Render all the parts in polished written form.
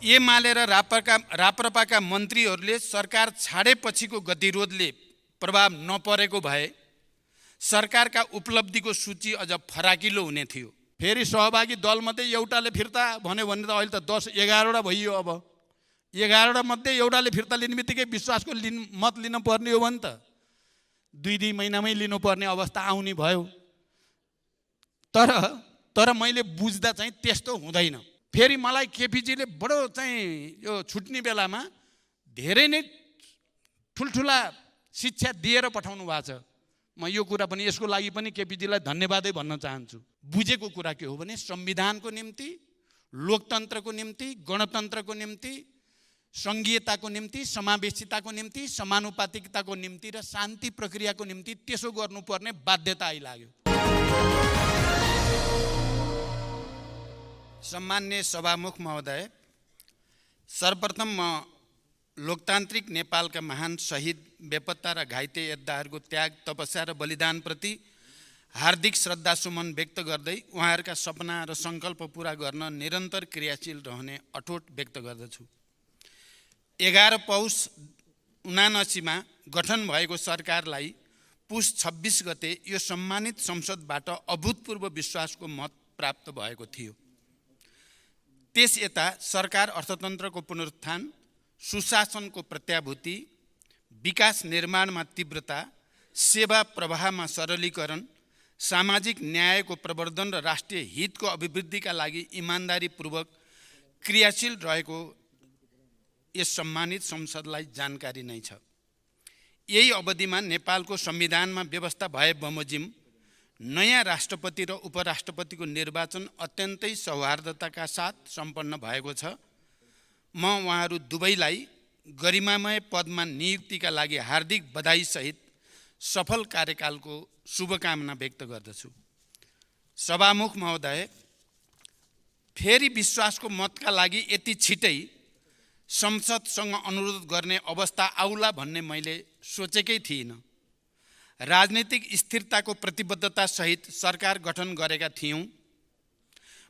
एमाले र राप्रपाका मन्त्रीहरूले सरकार छाडेपछिको गतिरोधले प्रभाव नपरेको भए सरकारका उपलब्धिको सूची अझ फराकिलो हुने थियो। फेरि सहभागी दलमध्ये एउटाले फिर्ता भन्यो भने त अहिले त 10-11वटा भइयो। अब 11वटा मध्ये एउटाले फिर्ता लिने बित्तिकै विश्वासको मत लिन पर्ने हो भने त 2 महिनामै लिनुपर्ने अवस्था आउने भयो। तर मैले बुझ्दा चाहिँ त्यस्तो हुँदैन। फेरि मलाई केपीजीले बडो चाहिँ यो छुट्ने बेलामा धेरै नै ठुल्ठुला शिक्षा दिएर पठाउनु भएको छ। म यो कुरा पनि यसको लागि पनि केपीजीलाई धन्यवादै भन्न चाहन्छु। बुझेको कुरा के हो भने संविधानको निम्ति, लोकतन्त्रको निम्ति, गणतन्त्रको निम्ति, संघीयताको निम्ति, समावेशिताको निम्ति, समानुपातिकताको निम्ति र शान्ति प्रक्रियाको निम्ति त्यसो गर्नुपर्ने बाध्यता आइलाग्यो। सम्मान्य सभामुख महोदय, सर्वप्रथम म लोकतान्त्रिक नेपालका महान शहीद, बेपत्ता र घाइते योद्धाहरूको त्याग, तपस्या र बलिदानप्रति हार्दिक श्रद्धासुमन व्यक्त गर्दै उहाँहरूका सपना र सङ्कल्प पुरा गर्न निरन्तर क्रियाशील रहने अठोट व्यक्त गर्दछु। 11 पौष 1979मा गठन भएको सरकारलाई पुस 26 गते यो सम्मानित संसदबाट अभूतपूर्व विश्वासको मत प्राप्त भएको थियो। त्यस यता सरकार अर्थतन्त्रको पुनरुत्थान, सुशासनको प्रत्याभूति, विकास निर्माणमा तीव्रता, सेवा प्रवाहमा सरलीकरण, सामाजिक न्यायको प्रवर्धन र राष्ट्रिय हितको अभिवृद्धिका लागि इमानदारीपूर्वक क्रियाशील रहेको यस सम्मानित संसदलाई जानकारी नै छ। यही अवधिमा नेपालको संविधानमा व्यवस्था भए बमोजिम नयाँ राष्ट्रपति र उपराष्ट्रपतिको निर्वाचन अत्यन्तै सौहार्दताका साथ सम्पन्न भएको छ। म उहाँहरू दुवैलाई गरिमामय पदमा नियुक्तिका लागि हार्दिक बधाईसहित सफल कार्यकालको शुभकामना व्यक्त गर्दछु। सभामुख महोदय, फेरि विश्वासको मतका लागि यति छिटै संसदसँग अनुरोध गर्ने अवस्था आउला भन्ने मैले सोचेकै थिइनँ। राजनीतिक स्थिरताको प्रतिबद्धता सहित सरकार गठन गरेका थियौँ।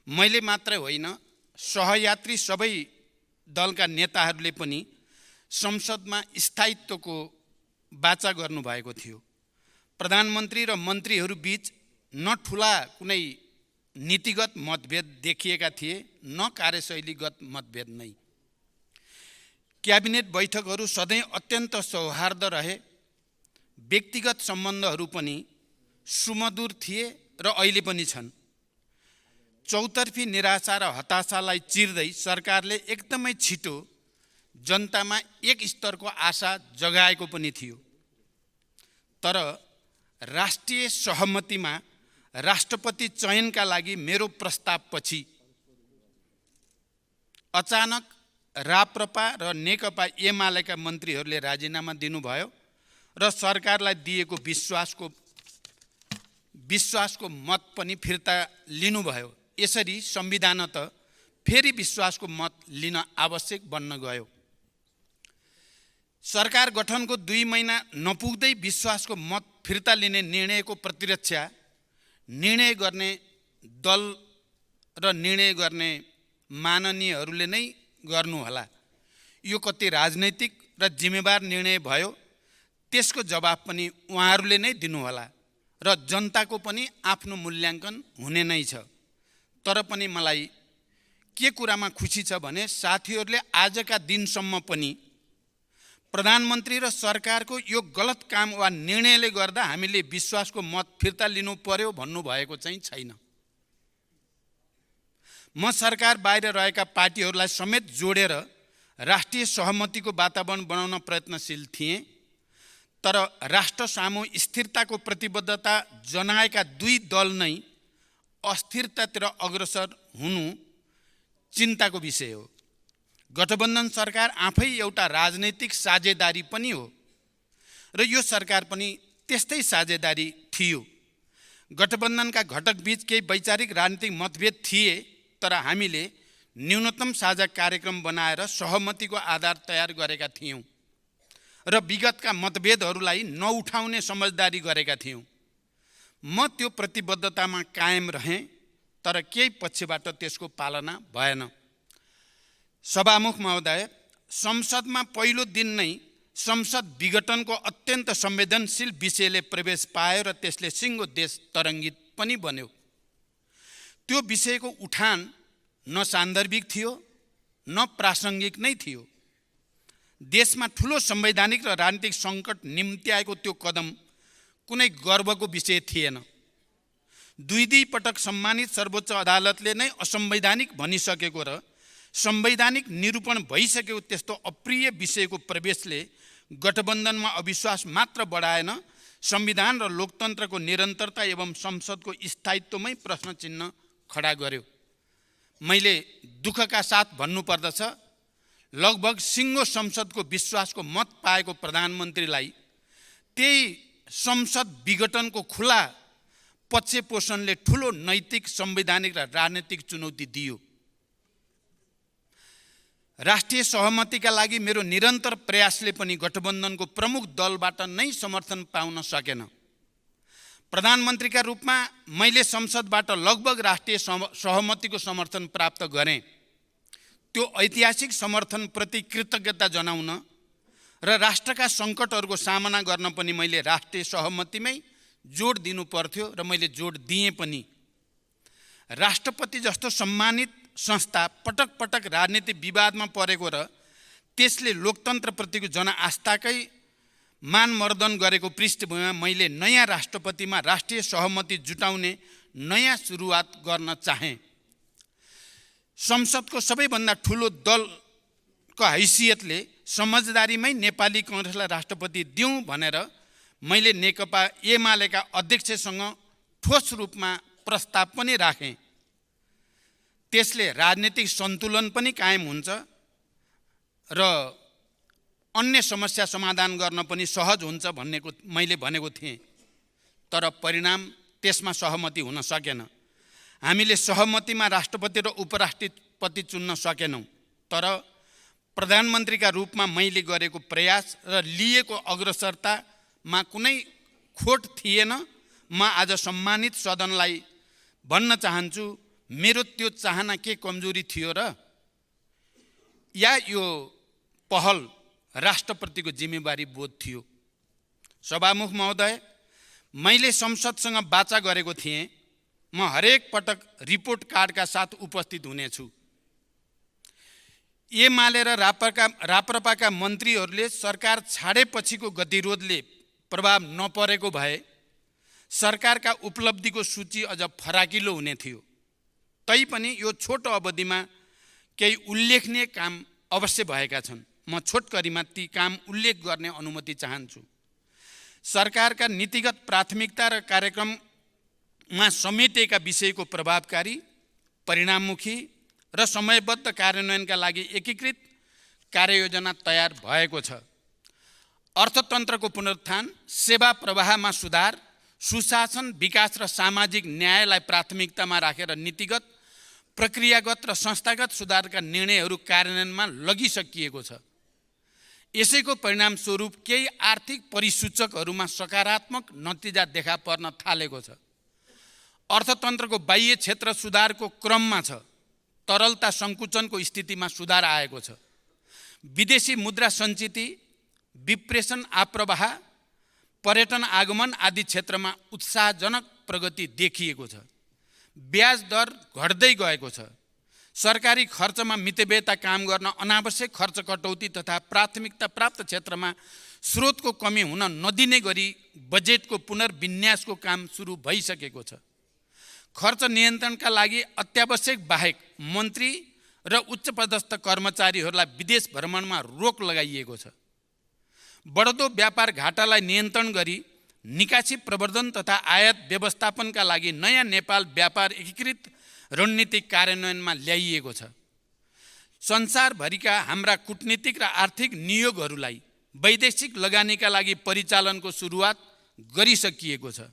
मैले मात्रै होइन, सहयात्री सबै दलका नेताहरूले पनि संसदमा स्थायित्वको वाचा गर्नुभएको थियो। प्रधानमन्त्री र मन्त्रीहरू बीच न ठुला कुनै नीतिगत मतभेद देखिएका थिए, न कार्यशैलीगत मतभेद नै। क्याबिनेट बैठकहरू सधैँ अत्यन्त सौहार्द रहे। व्यक्तिगत सम्बन्धहरू पनि सुमधुर थिए र अहिले पनि छन्। चौतर्फी निराशा र हताशालाई चिर्दै सरकारले एकदमै छिटो जनतामा एक स्तरको आशा जगाएको पनि थियो। तर राष्ट्रिय सहमतिमा राष्ट्रपति चयनका लागि मेरो प्रस्तावपछि अचानक राप्रपा र नेकपा एमालेका मन्त्रीहरूले राजीनामा दिनुभयो र सरकारलाई दिएको विश्वासको मत पनि फिर्ता लिनुभयो। यसरी संविधान त फेरि विश्वासको मत लिन आवश्यक बन्न गयो। सरकार गठनको 2 महिना नपुग्दै विश्वासको मत फिर्ता लिने निर्णयको प्रतिरक्षा निर्णय गर्ने दल र निर्णय गर्ने माननीयहरूले नै गर्नुहोला। यो कति राजनैतिक र जिम्मेवार निर्णय भयो त्यसको जवाब पनि उहाँहरूले नै दिनुहोला र जनताको पनि आफ्नो मूल्याङ्कन हुने नै छ। तर पनि मलाई के कुरामा खुसी छ भने साथीहरूले आजका दिनसम्म पनि प्रधानमन्त्री र सरकारको यो गलत काम वा निर्णयले गर्दा हामीले विश्वासको मत फिर्ता लिनु पर्यो भन्नुभएको चाहिँ छैन। म सरकार बाहिर रहेका पार्टीहरूलाई समेत जोडेर राष्ट्रिय सहमतिको वातावरण बनाउन प्रयत्नशील थिएँ। तर राष्ट्र सामु स्थिरताको प्रतिबद्धता जनाएका 2 दल नै अस्थिरतातिर अग्रसर हुनु चिन्ताको विषय हो। गठबन्धन सरकार आफै एउटा राजनैतिक साझेदारी पनि हो र यो सरकार पनि त्यस्तै साझेदारी थियो। गठबन्धनका घटक बीच केही वैचारिक राजनीतिक मतभेद थिए, तर हामीले न्यूनतम साझा कार्यक्रम बनाएर सहमतिको आधार तयार गरेका थियौँ र विगतका मतभेदहरूलाई नउठाउने समझदारी गरेका थियौँ। म त्यो प्रतिबद्धतामा कायम रहेँ, तर केही पक्षबाट त्यसको पालना भएन। सभामुख महोदय, संसदमा पहिलो दिन नै संसद विघटनको अत्यन्त संवेदनशील विषयले प्रवेश पायो र त्यसले सिङ्गो देश तरङ्गित पनि बन्यो। त्यो विषयको उठान न सान्दर्भिक थियो न प्रासङ्गिक नै थियो। देशमा ठुलो संवैधानिक र राजनीतिक सङ्कट निम्त्याएको त्यो कदम कुनै गर्वको विषय थिएन। दुई पटक सम्मानित सर्वोच्च अदालतले नै असंवैधानिक भनिसकेको र संवैधानिक निरूपण भइसकेको त्यस्तो अप्रिय विषयको प्रवेशले गठबन्धनमा अविश्वास मात्र बढाएन, संविधान र लोकतन्त्रको निरन्तरता एवं संसदको स्थायित्वमै प्रश्न चिन्ह खडा गर्यो। मैले दुःखका साथ भन्नुपर्दछ, लगभग सिङ्गो संसदको विश्वासको मत पाएको प्रधानमन्त्रीलाई त्यही संसद विघटनको खुला पक्षपोषणले ठुलो नैतिक, संवैधानिक र राजनीतिक चुनौती दियो। राष्ट्रिय सहमतिका लागि मेरो निरन्तर प्रयासले पनि गठबन्धनको प्रमुख दलबाट नै समर्थन पाउन सकेन। प्रधानमन्त्रीका रूपमा मैले संसदबाट लगभग राष्ट्रिय सहमतिको समर्थन प्राप्त गरेँ। त्यो ऐतिहासिक समर्थनप्रति कृतज्ञता जनाउन र राष्ट्रका सङ्कटहरूको सामना गर्न पनि मैले राष्ट्रिय सहमतिमै जोड दिनु पर्थ्यो र मैले जोड दिएँ पनि। राष्ट्रपति जस्तो सम्मानित संस्था पटक पटक राजनीतिक विवादमा परेको र त्यसले लोकतन्त्रप्रतिको जनआस्थाकै मानमर्दन गरेको पृष्ठभूमिमा मैले नयाँ राष्ट्रपतिमा राष्ट्रिय सहमति जुटाउने नयाँ सुरुवात गर्न चाहेँ। संसदको सबैभन्दा ठुलो दलको हैसियतले समझदारीमै नेपाली काङ्ग्रेसलाई राष्ट्रपति दिउँ भनेर मैले नेकपा एमालेका अध्यक्षसँग ठोस रूपमा प्रस्ताव पनि राखेँ। त्यसले राजनीतिक सन्तुलन पनि कायम हुन्छ र अन्य समस्या समाधान गर्न पनि सहज हुन्छ मैले भनेको थिएँ। तर परिणाम त्यसमा सहमति हुन सकेन। हामीले सहमतिमा राष्ट्रपति र उपराष्ट्रपति चुन्न सकेनौँ। तर प्रधानमन्त्रीका रूपमा मैले गरेको प्रयास र लिएको अग्रसरतामा कुनै खोट थिएन। म आज सम्मानित सदनलाई भन्न चाहन्छु, मेरो त्यो चाहना के कमजोरी थियो र या यो पहल राष्ट्रप्रतिको जिम्मेवारी बोध थियो। सभामुख महोदय, मैले संसदसँग वाचा गरेको थिएँ, म हरेक पटक रिपोर्ट कार्डका साथ उपस्थित हुनेछु। एमाले र राप्रपाका मन्त्रीहरूले सरकार छाडेपछिको गतिरोधले प्रभाव नपरेको भए सरकारका उपलब्धिको सूची अझ फराकिलो हुने थियो। तैपनि यो छोटो अवधिमा केही उल्लेखनीय काम अवश्य भएका छन्। म छोटकरीमा ती काम उल्लेख गर्ने अनुमति चाहन्छु। सरकारका नीतिगत प्राथमिकता र कार्यक्रममा समेटिएका विषयको प्रभावकारी, परिणाममुखी र समयबद्ध कार्यान्वयनका लागि एकीकृत कार्ययोजना तयार भएको छ। अर्थतन्त्रको पुनरुत्थान, सेवा प्रवाहमा सुधार, सुशासन, विकास र सामाजिक न्यायलाई प्राथमिकतामा राखेर नीतिगत, प्रक्रियागत र संस्थागत सुधारका निर्णयहरू कार्यान्वयनमा लगिसकिएको छ। यसैको परिणामस्वरूप केही आर्थिक परिसूचकहरूमा सकारात्मक नतिजा देखा पर्न थालेको छ। अर्थतन्त्रको बाह्य क्षेत्र सुधारको क्रममा छ। तरलता सङ्कुचनको स्थितिमा सुधार आएको छ। विदेशी मुद्रा सञ्चिति, विप्रेषण आप्रवाह, पर्यटन आगमन आदि क्षेत्रमा उत्साहजनक प्रगति देखिएको छ। ब्याज दर घट्दै गएको छ। सरकारी खर्चमा मितव्ययता काम गर्न अनावश्यक खर्च कटौती तथा प्राथमिकता प्राप्त क्षेत्रमा स्रोतको कमी हुन नदिने गरी बजेटको पुनर्विन्यासको काम सुरु भइसकेको छ। खर्च नियन्त्रणका लागि अत्यावश्यक बाहेक मन्त्री र उच्चपदस्थ कर्मचारीहरूलाई विदेश भ्रमणमा रोक लगाइएको छ। बढ्दो व्यापार घाटालाई नियन्त्रण गरी निकासी प्रवर्धन तथा आयात व्यवस्थापनका लागि नयाँ नेपाल व्यापार एकीकृत रणनीति कार्यान्वयनमा ल्याइएको छ। संसारभरिका हाम्रा कूटनीतिक र आर्थिक नियोगहरूलाई वैदेशिक लगानीका लागि परिचालनको सुरुवात गरिसकिएको छ।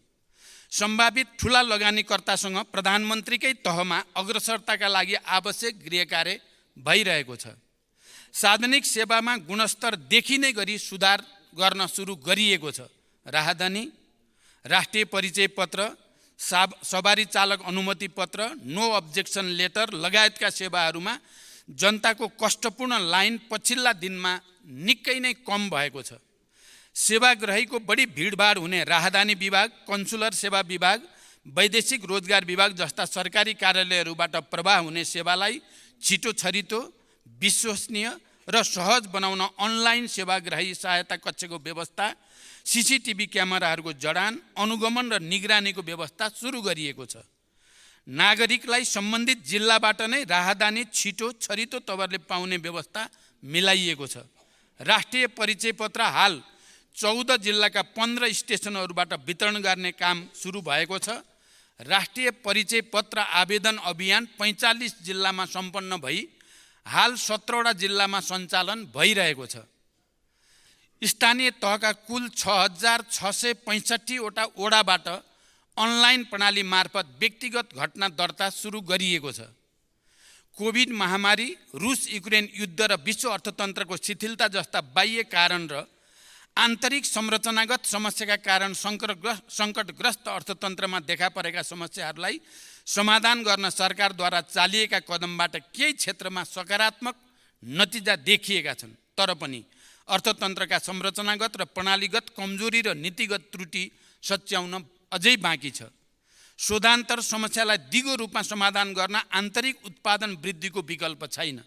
सम्भावित ठुला लगानीकर्तासँग प्रधानमन्त्रीकै तहमा अग्रसरताका लागि आवश्यक गृहकार्य भइरहेको छ। सार्वजनिक सेवामा गुणस्तर देखिने गरी सुधार गर्न सुरु गरिएको छ। राहदानी, राष्ट्रिय परिचय पत्र, सवारी चालक अनुमति पत्र, नो अब्जेक्सन लेटर लगायतका सेवाहरूमा जनताको कष्टपूर्ण लाइन पछिल्ला दिनमा निकै नै कम भएको छ। सेवाग्राहीको बढी भिडभाड हुने राहदानी विभाग, कन्सुलर सेवा विभाग, वैदेशिक रोजगार विभाग जस्ता सरकारी कार्यालयहरूबाट प्रवाह हुने सेवालाई छिटो छरितो, विश्वसनीय र सहज बनाउन अनलाइन सेवाग्राही सहायता कक्षको व्यवस्था, सीसीटीभी क्यामेराहरूको जडान, अनुगमन र निगरानीको व्यवस्था सुरु गरिएको छ। नागरिकलाई सम्बन्धित जिल्लाबाट नै राहदानी छिटो छरितो तवरले पाउने व्यवस्था मिलाइएको छ। राष्ट्रिय परिचय पत्र हाल 14 जिल्लाका 15 स्टेसनहरूबाट वितरण गर्ने काम सुरु भएको छ। राष्ट्रिय परिचय पत्र आवेदन अभियान 45 जिल्लामा सम्पन्न भई हाल 17वटा जिल्लामा सञ्चालन भइरहेको छ। स्थानीय तहका कुल 6665 वटा ओडाबाट अनलाइन प्रणाली मार्फत व्यक्तिगत घटना दर्ता सुरु गरिएको छ। कोभिड महामारी, रुस युक्रेन युद्ध र विश्व अर्थतन्त्रको शिथिलता जस्ता बाह्य कारण र आन्तरिक संरचनागत समस्याका कारण सङ्कटग्रस्त अर्थतन्त्रमा देखा परेका समस्याहरूलाई समाधान गर्न सरकारद्वारा चालिएका कदमबाट केही क्षेत्रमा सकारात्मक नतिजा देखिएका छन्। तर पनि अर्थतन्त्रका संरचनागत र प्रणालीगत कमजोरी र नीतिगत त्रुटि सच्याउन अझै बाँकी छ। शोधान्तर समस्यालाई दिगो रूपमा समाधान गर्न आन्तरिक उत्पादन वृद्धिको विकल्प छैन।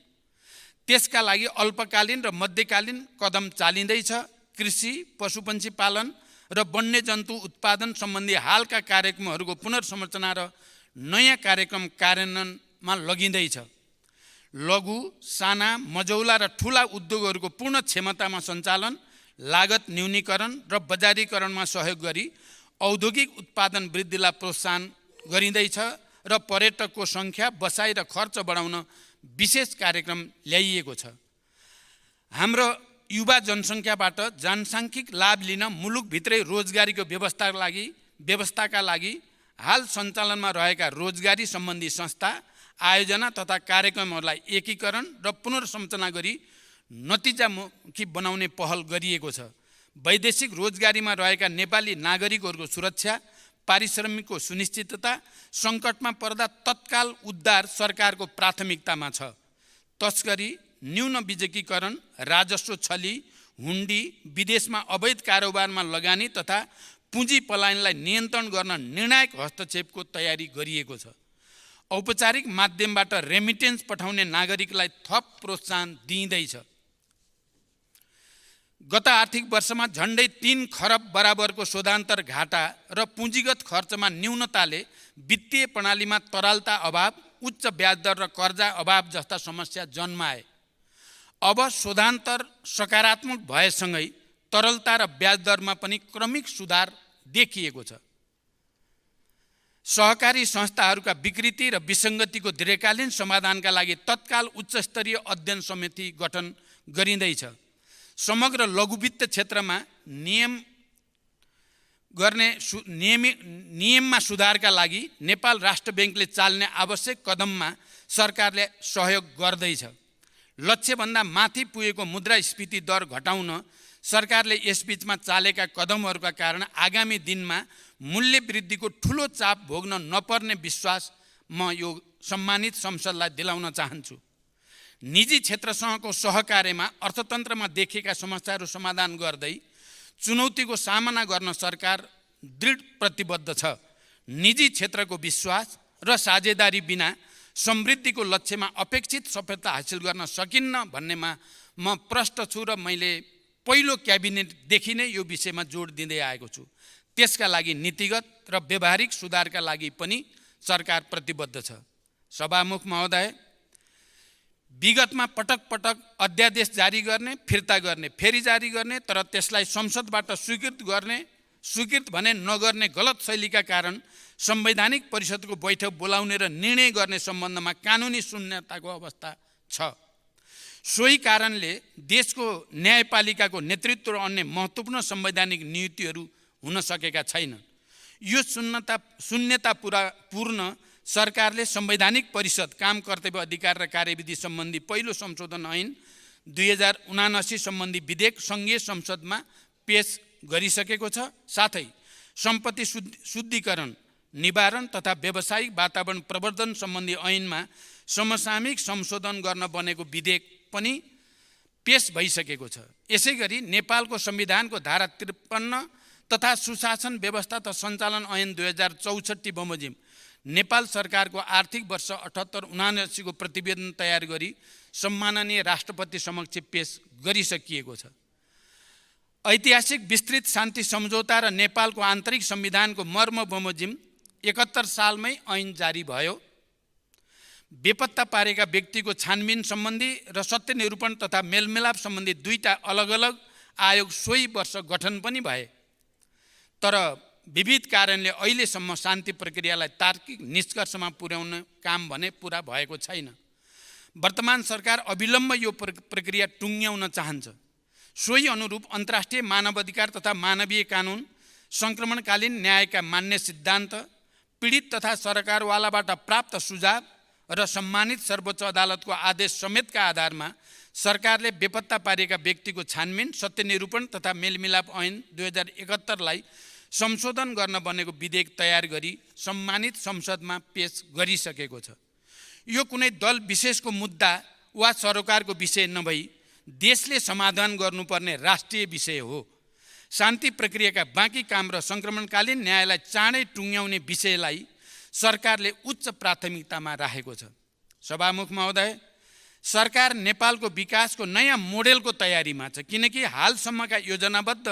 त्यसका लागि अल्पकालीन र मध्यकालीन कदम चालिँदैछ। कृषि, पशुपन्छी पालन र वन्यजन्तु उत्पादन सम्बन्धी हालका कार्यक्रमहरूको पुनर्संरचना र नयाँ कार्यक्रम कार्यान्वयनमा लगिँदैछ। लघु, साना, मझौला र ठुला उद्योगहरूको पूर्ण क्षमतामा सञ्चालन, लागत न्यूनीकरण र बजारीकरणमा सहयोग गरी औद्योगिक उत्पादन वृद्धिलाई प्रोत्साहन गरिँदैछ र पर्यटकको सङ्ख्या, बसाइ र खर्च बढाउन विशेष कार्यक्रम ल्याइएको छ। हाम्रो युवा जनसङ्ख्याबाट जनसाङ्ख्यिक लाभ लिन मुलुकभित्रै रोजगारीको व्यवस्थाका लागि हाल सञ्चालनमा रहेका रोजगारी सम्बन्धी संस्था, आयोजना तथा कार्यक्रमहरूलाई एकीकरण र पुनर्संरचना गरी नतिजामुखी बनाउने पहल गरिएको छ। वैदेशिक रोजगारीमा रहेका नेपाली नागरिकहरूको सुरक्षा, पारिश्रमिकको सुनिश्चितता, सङ्कटमा पर्दा तत्काल उद्धार सरकारको प्राथमिकतामा छ। तस्करी, न्यून विकेन्द्रीकरण, राजस्व छली, हुन्डी, विदेशमा अवैध कारोबारमा लगानी तथा पुँजी पलायनलाई नियन्त्रण गर्न निर्णायक हस्तक्षेपको तयारी गरिएको छ। औपचारिक माध्यमबाट रेमिटेन्स पठाउने नागरिकलाई थप प्रोत्साहन दिइँदैछ। गत आर्थिक वर्षमा झन्डै 3 खरब बराबरको शोधान्तर घाटा र पुँजीगत खर्चमा न्यूनताले वित्तीय प्रणालीमा तरलता अभाव, उच्च ब्याजदर र कर्जा अभाव जस्ता समस्या जन्माए। अब शोधान्तर सकारात्मक भएसँगै तरलता र ब्याजदरमा पनि क्रमिक सुधार देखिएको छ। सहकारी संस्थाहरूका विकृति र विसङ्गतिको दीर्घकालीन समाधानका लागि तत्काल उच्चस्तरीय अध्ययन समिति गठन गरिँदैछ। समग्र लघुवित्त क्षेत्रमा नियममा सुधारका लागि नेपाल राष्ट्र ब्याङ्कले चाल्ने आवश्यक कदममा सरकारले सहयोग गर्दैछ। लक्ष्यभन्दा माथि पुगेको मुद्रास्फीति दर घटाउन सरकारले यसबीचमा चालेका कदमहरूका कारण आगामी दिनमा मूल्य वृद्धिको ठुलो चाप भोग्न नपर्ने विश्वास म यो सम्मानित संसदलाई दिलाउन चाहन्छु। निजी क्षेत्रसँगको सहकार्यमा अर्थतन्त्रमा देखिएका समस्याहरू समाधान गर्दै चुनौतीको सामना गर्न सरकार दृढ प्रतिबद्ध छ। निजी क्षेत्रको विश्वास र साझेदारी बिना समृद्धिको लक्ष्यमा अपेक्षित सफलता हासिल गर्न सकिन्न भन्नेमा म प्रष्ट छु र मैले पहिलो क्याबिनेटदेखि नै यो विषयमा जोड दिँदै आएको छु। त्यसका लागि नीतिगत र व्यवहारिक सुधारका लागि पनि सरकार प्रतिबद्ध छ। सभामुख महोदय, विगतमा पटक पटक अध्यादेश जारी गर्ने, फिर्ता गर्ने, फेरि जारी गर्ने, तर त्यसलाई संसदबाट स्वीकृत भने नगर्ने गलत शैलीका कारण संवैधानिक परिषदको बैठक बोलाउने र निर्णय गर्ने सम्बन्धमा कानुनी शून्यताको अवस्था छ। सोही कारणले देशको न्यायपालिकाको नेतृत्व र अन्य महत्त्वपूर्ण संवैधानिक नीतिहरू हुन सकेका छैनन्। यो शून्यता पूर्ण सरकारले संवैधानिक परिषद, काम कर्तव्य अधिकार र कार्यविधि सम्बन्धी पहिलो संशोधन ऐन 2079 सम्बन्धी विधेयक सङ्घीय संसदमा पेश गरिसकेको छ। साथै सम्पत्ति शुद्धिकरण, निवारण तथा व्यावसायिक वातावरण प्रवर्धन सम्बन्धी ऐनमा समसामयिक संशोधन गर्न बनेको विधेयक पनि पेश भइसकेको छ। यसैगरी नेपालको संविधानको धारा 53 तथा सुशासन व्यवस्था तथा सञ्चालन ऐन 2064 बमोजिम नेपाल सरकारको आर्थिक वर्ष 78-79 को प्रतिवेदन तयार गरी सम्माननीय राष्ट्रपति समक्ष पेश गरिसकिएको छ। ऐतिहासिक विस्तृत शान्ति सम्झौता र नेपालको आन्तरिक संविधानको मर्म बमोजिम 71 सालमै ऐन जारी भयो। बेपत्ता पारेका व्यक्तिको छानबिन सम्बन्धी र सत्य निरूपण तथा मेलमिलाप सम्बन्धी दुईटा अलग अलग आयोग सोही वर्ष गठन पनि भए। तर विविध कारणले अहिलेसम्म शान्ति प्रक्रियालाई तार्किक निष्कर्षमा पुर्याउने काम भने पुरा भएको छैन। वर्तमान सरकार अविलम्ब यो प्रक्रिया टुङ्ग्याउन चाहन्छ। सोही अनुरूप अन्तर्राष्ट्रिय मानवाधिकार तथा मानवीय कानुन, सङ्क्रमणकालीन न्यायका मान्य सिद्धान्त, पीडित तथा सरकारवालाबाट प्राप्त सुझाव र सम्मानित सर्वोच्च अदालतको आदेश समेतका आधारमा सरकारले बेपत्ता पारेका व्यक्तिको छानबिन, सत्य निरूपण तथा मेलमिलाप ऐन 2071 लाई संशोधन गर्न बनेको विधेयक तयार गरी सम्मानित संसदमा पेश गरिसकेको छ। यो कुनै दल विशेषको मुद्दा वा सरकारको विषय नभई देशले समाधान गर्नुपर्ने राष्ट्रिय विषय हो। शान्ति प्रक्रियाका बाँकी काम र सङ्क्रमणकालीन न्यायलाई चाँडै टुङ्ग्याउने विषयलाई सरकारले उच्च प्राथमिकतामा राखेको छ। सभामुख महोदय, सरकार नेपालको विकासको नयाँ मोडेलको तयारीमा छ, किनकि हालसम्मका योजनाबद्ध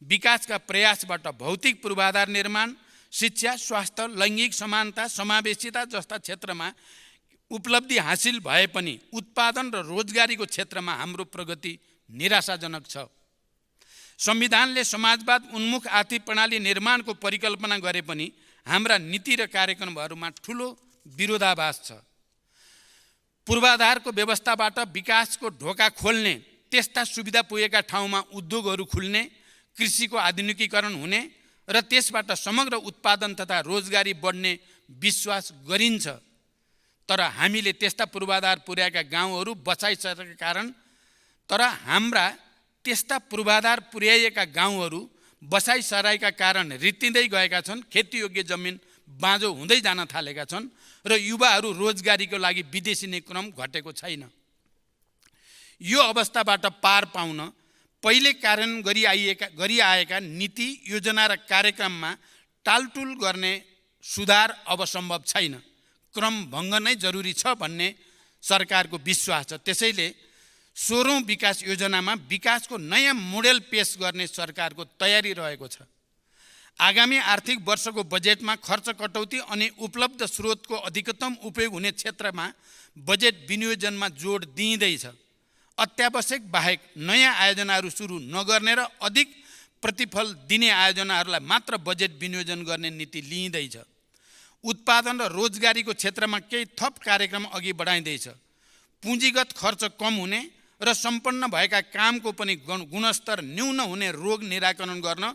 विकासका प्रयासबाट भौतिक पूर्वाधार निर्माण, शिक्षा, स्वास्थ्य, लैङ्गिक समानता, समावेशिता जस्ता क्षेत्रमा उपलब्धि हासिल भए पनि उत्पादन र रोजगारीको क्षेत्रमा हाम्रो प्रगति निराशाजनक छ। संविधानले समाजवाद उन्मुख आर्थिक प्रणाली निर्माणको परिकल्पना गरे पनि हाम्रा नीति र कार्यक्रमहरूमा ठुलो विरोधाभास छ। पूर्वाधारको व्यवस्थाबाट विकासको ढोका खोल्ने, त्यस्ता सुविधा पुगेका ठाउँमा उद्योगहरू खुल्ने, कृषिको आधुनिकीकरण हुने र त्यसबाट समग्र उत्पादन तथा रोजगारी बढ्ने विश्वास गरिन्छ। तर हामीले त्यस्ता पूर्वाधार पुर्याएका गाउँहरू बचाइसकेका कारण हाम्रा त्यस्ता पूर्वाधार पुर्याइएका गाउँहरू बसाइसराएका कारण रित्तिँदै गएका छन्। खेतीयोग्य जमिन बाँझो हुँदै जान थालेका छन् र युवाहरू रोजगारीको लागि विदेशिने क्रम घटेको छैन। यो अवस्थाबाट पार पाउन पहिले कार्यान्वयन गरिआएका नीति, योजना र कार्यक्रममा टालटुल गर्ने सुधार अब सम्भव छैन। क्रम भङ्ग नै जरुरी छ भन्ने सरकारको विश्वास छ। त्यसैले 16औं विकास योजनामा विकासको नयाँ मोडेल पेश गर्ने सरकारको तयारी रहेको छ। आगामी आर्थिक वर्षको बजेटमा खर्च कटौती अनि उपलब्ध स्रोतको अधिकतम उपयोग हुने क्षेत्रमा बजेट विनियोजनमा जोड दिइँदैछ। अत्यावश्यक बाहेक नयाँ आयोजनाहरू सुरु नगर्ने र अधिक प्रतिफल दिने आयोजनाहरूलाई मात्र बजेट विनियोजन गर्ने नीति लिइँदैछ। उत्पादन र रोजगारीको क्षेत्रमा केही थप कार्यक्रम अघि बढाइँदैछ। पुँजीगत खर्च कम हुने र सम्पन्न भएका कामको पनि गुणस्तर न्यून हुने रोग निराकरण गर्न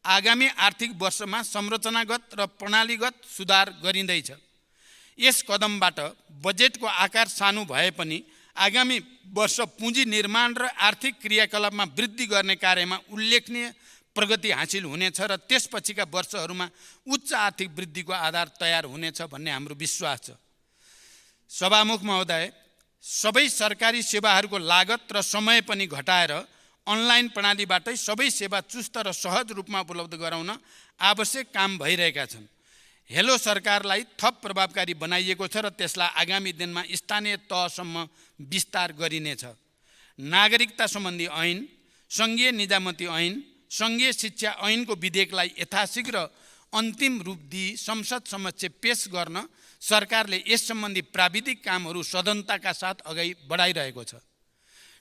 आगामी आर्थिक वर्षमा संरचनागत र प्रणालीगत सुधार गरिँदैछ। यस कदमबाट बजेटको आकार सानो भए पनि आगामी वर्ष पुँजी निर्माण र आर्थिक क्रियाकलापमा वृद्धि गर्ने कार्यमा उल्लेखनीय प्रगति हासिल हुनेछ र त्यसपछिका वर्षहरूमा उच्च आर्थिक वृद्धिको आधार तयार हुनेछ भन्ने हाम्रो विश्वास छ। सभामुख महोदय, सबै सरकारी सेवाहरूको लागत र समय पनि घटाएर अनलाइन प्रणालीबाटै सबै सेवा चुस्त र सहज रूपमा उपलब्ध गराउन आवश्यक काम भइरहेका छन्। हेलो सरकारलाई थप प्रभावकारी बनाइएको छ र त्यसलाई आगामी दिनमा स्थानीय तहसम्म विस्तार गरिनेछ। नागरिकता सम्बन्धी ऐन, सङ्घीय निजामती ऐन, सङ्घीय शिक्षा ऐनको विधेयकलाई यथाशीघ्र अन्तिम रूप दिई संसद समक्ष पेश गर्न सरकारले यस सम्बन्धी प्राविधिक कामहरू सदनताका साथ अगाडि बढाइरहेको छ।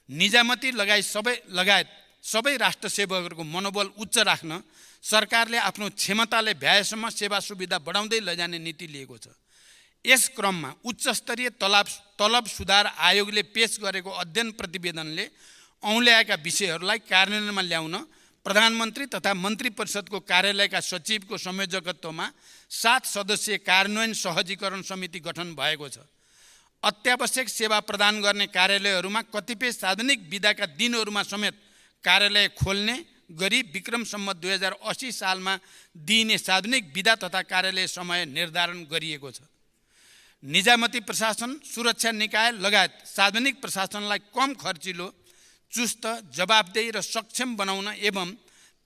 निजामती लगायत सबै राष्ट्र सेवकहरूको मनोबल उच्च राख्न सरकारले आफ्नो क्षमताले भ्याएसम्म सेवा सुविधा बढाउँदै लैजाने नीति लिएको छ। यस क्रममा उच्चस्तरीय तलब सुधार आयोगले पेश गरेको अध्ययन प्रतिवेदनले औँल्याएका विषयहरूलाई कार्यान्वयनमा ल्याउन प्रधानमन्त्री तथा मन्त्री परिषदको कार्यालयका सचिवको संयोजकत्वमा 7 सदस्यीय कार्यान्वयन सहजीकरण समिति गठन भएको छ। अत्यावश्यक सेवा प्रदान गर्ने कार्यालयहरूमा कतिपय सार्वजनिक बिदाका दिनहरूमा समेत कार्यालय खोल्ने गरी विक्रम सम्वत 2080 सालमा दिइने सार्वजनिक बिदा तथा कार्यालय समय निर्धारण गरिएको छ। निजामती प्रशासन, सुरक्षा निकाय लगायत सार्वजनिक प्रशासनलाई कम खर्चिलो, चुस्त, जवाबदेही र सक्षम बनाउन एवं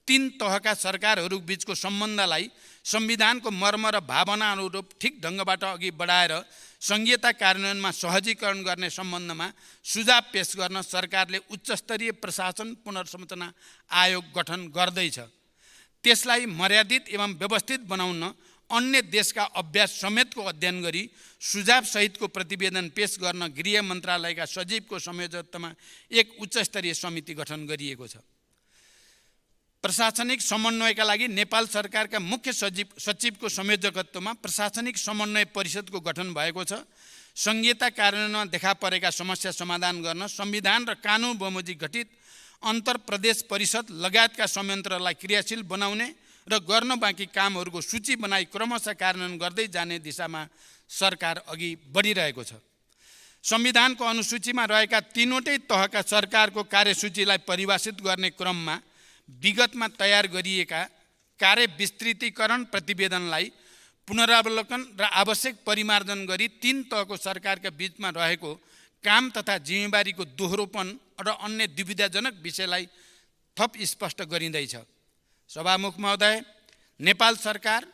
तीन तहका सरकारहरू बीचको सम्बन्धलाई संविधानको मर्म र भावना अनुरूप ठिक ढङ्गबाट अघि बढाएर संघीयता कार्यान्वयनमा सहजीकरण गर्ने सम्बन्धमा सुझाव पेश गर्न सरकारले उच्चस्तरीय प्रशासन पुनर्संरचना आयोग गठन गर्दैछ। त्यसलाई मर्यादित एवं व्यवस्थित बनाउन अन्य देशका अभ्यास समेतको अध्ययन गरी सुझाव सहितको प्रतिवेदन पेश गर्न गृह मन्त्रालयका सचिवको संयोजकत्वमा एक उच्चस्तरीय समिति गठन गरिएको छ। प्रशासनिक समन्वयका लागि नेपाल सरकारका मुख्य सचिवको संयोजकत्वमा प्रशासनिक समन्वय परिषदको गठन भएको छ। संघीयता कार्यान्वयनमा देखा परेका समस्या समाधान गर्न संविधान र कानुन बमोजिम गठित अन्तर प्रदेश परिषद लगायतका संयन्त्रलाई क्रियाशील बनाउने र गर्न बाँकी कामहरूको सूची बनाई क्रमशः कार्यान्वयन गर्दै जाने दिशामा सरकार अघि बढिरहेको छ। संविधानको अनुसूचीमा रहेका तीनवटै तहका सरकारको कार्यसूचीलाई परिभाषित गर्ने क्रममा विगतमा तयार गरिएका कार्य विस्तृतीकरण प्रतिवेदनलाई पुनरावलोकन र आवश्यक परिमार्जन गरी तीन तहको सरकारका बीचमा रहेको काम तथा जिम्मेवारीको दोहोरोपन र अन्य दुविधाजनक विषयलाई थप स्पष्ट गरिँदैछ। सभामुख महोदय, नेपाल सरकार,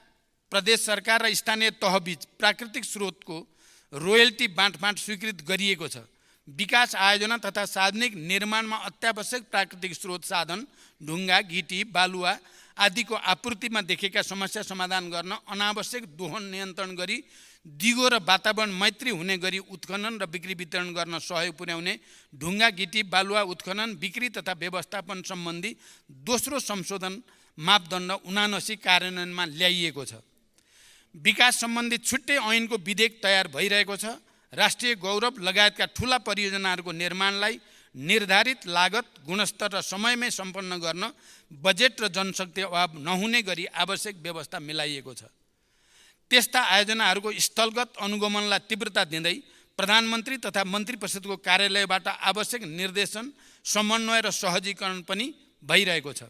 प्रदेश सरकार र स्थानीय तहबीच प्राकृतिक स्रोतको रोयल्टी बाँडफाँड स्वीकृत गरिएको छ। विकास आयोजना तथा सार्वजनिक निर्माणमा अत्यावश्यक प्राकृतिक स्रोत साधन, ढुङ्गा, गिटी, बालुवा आदिको आपूर्तिमा देखेका समस्या समाधान गर्न अनावश्यक दोहन नियन्त्रण गरी दिगो र वातावरण मैत्री हुने गरी उत्खनन र बिक्री वितरण गर्न सहयोग पुर्याउने ढुङ्गा, गिटी, बालुवा उत्खनन, बिक्री तथा व्यवस्थापन सम्बन्धी दोस्रो संशोधन मापदण्ड 79 कार्यान्वयनमा ल्याइएको छ। विकास सम्बन्धी छुट्टै ऐनको विधेयक तयार भइरहेको छ। राष्ट्रिय गौरव लगायतका ठूला परियोजनाहरूको निर्माणलाई निर्धारित लागत, गुणस्तर र समयमै सम्पन्न गर्न बजेट र जनशक्ति अभाव नहुने गरी आवश्यक व्यवस्था मिलाइएको छ। त्यस्ता आयोजनाहरूको स्थलगत अनुगमनलाई तीव्रता दिँदै प्रधानमन्त्री तथा मन्त्री परिषदको कार्यालयबाट आवश्यक निर्देशन, समन्वय र सहजीकरण पनि भइरहेको छ।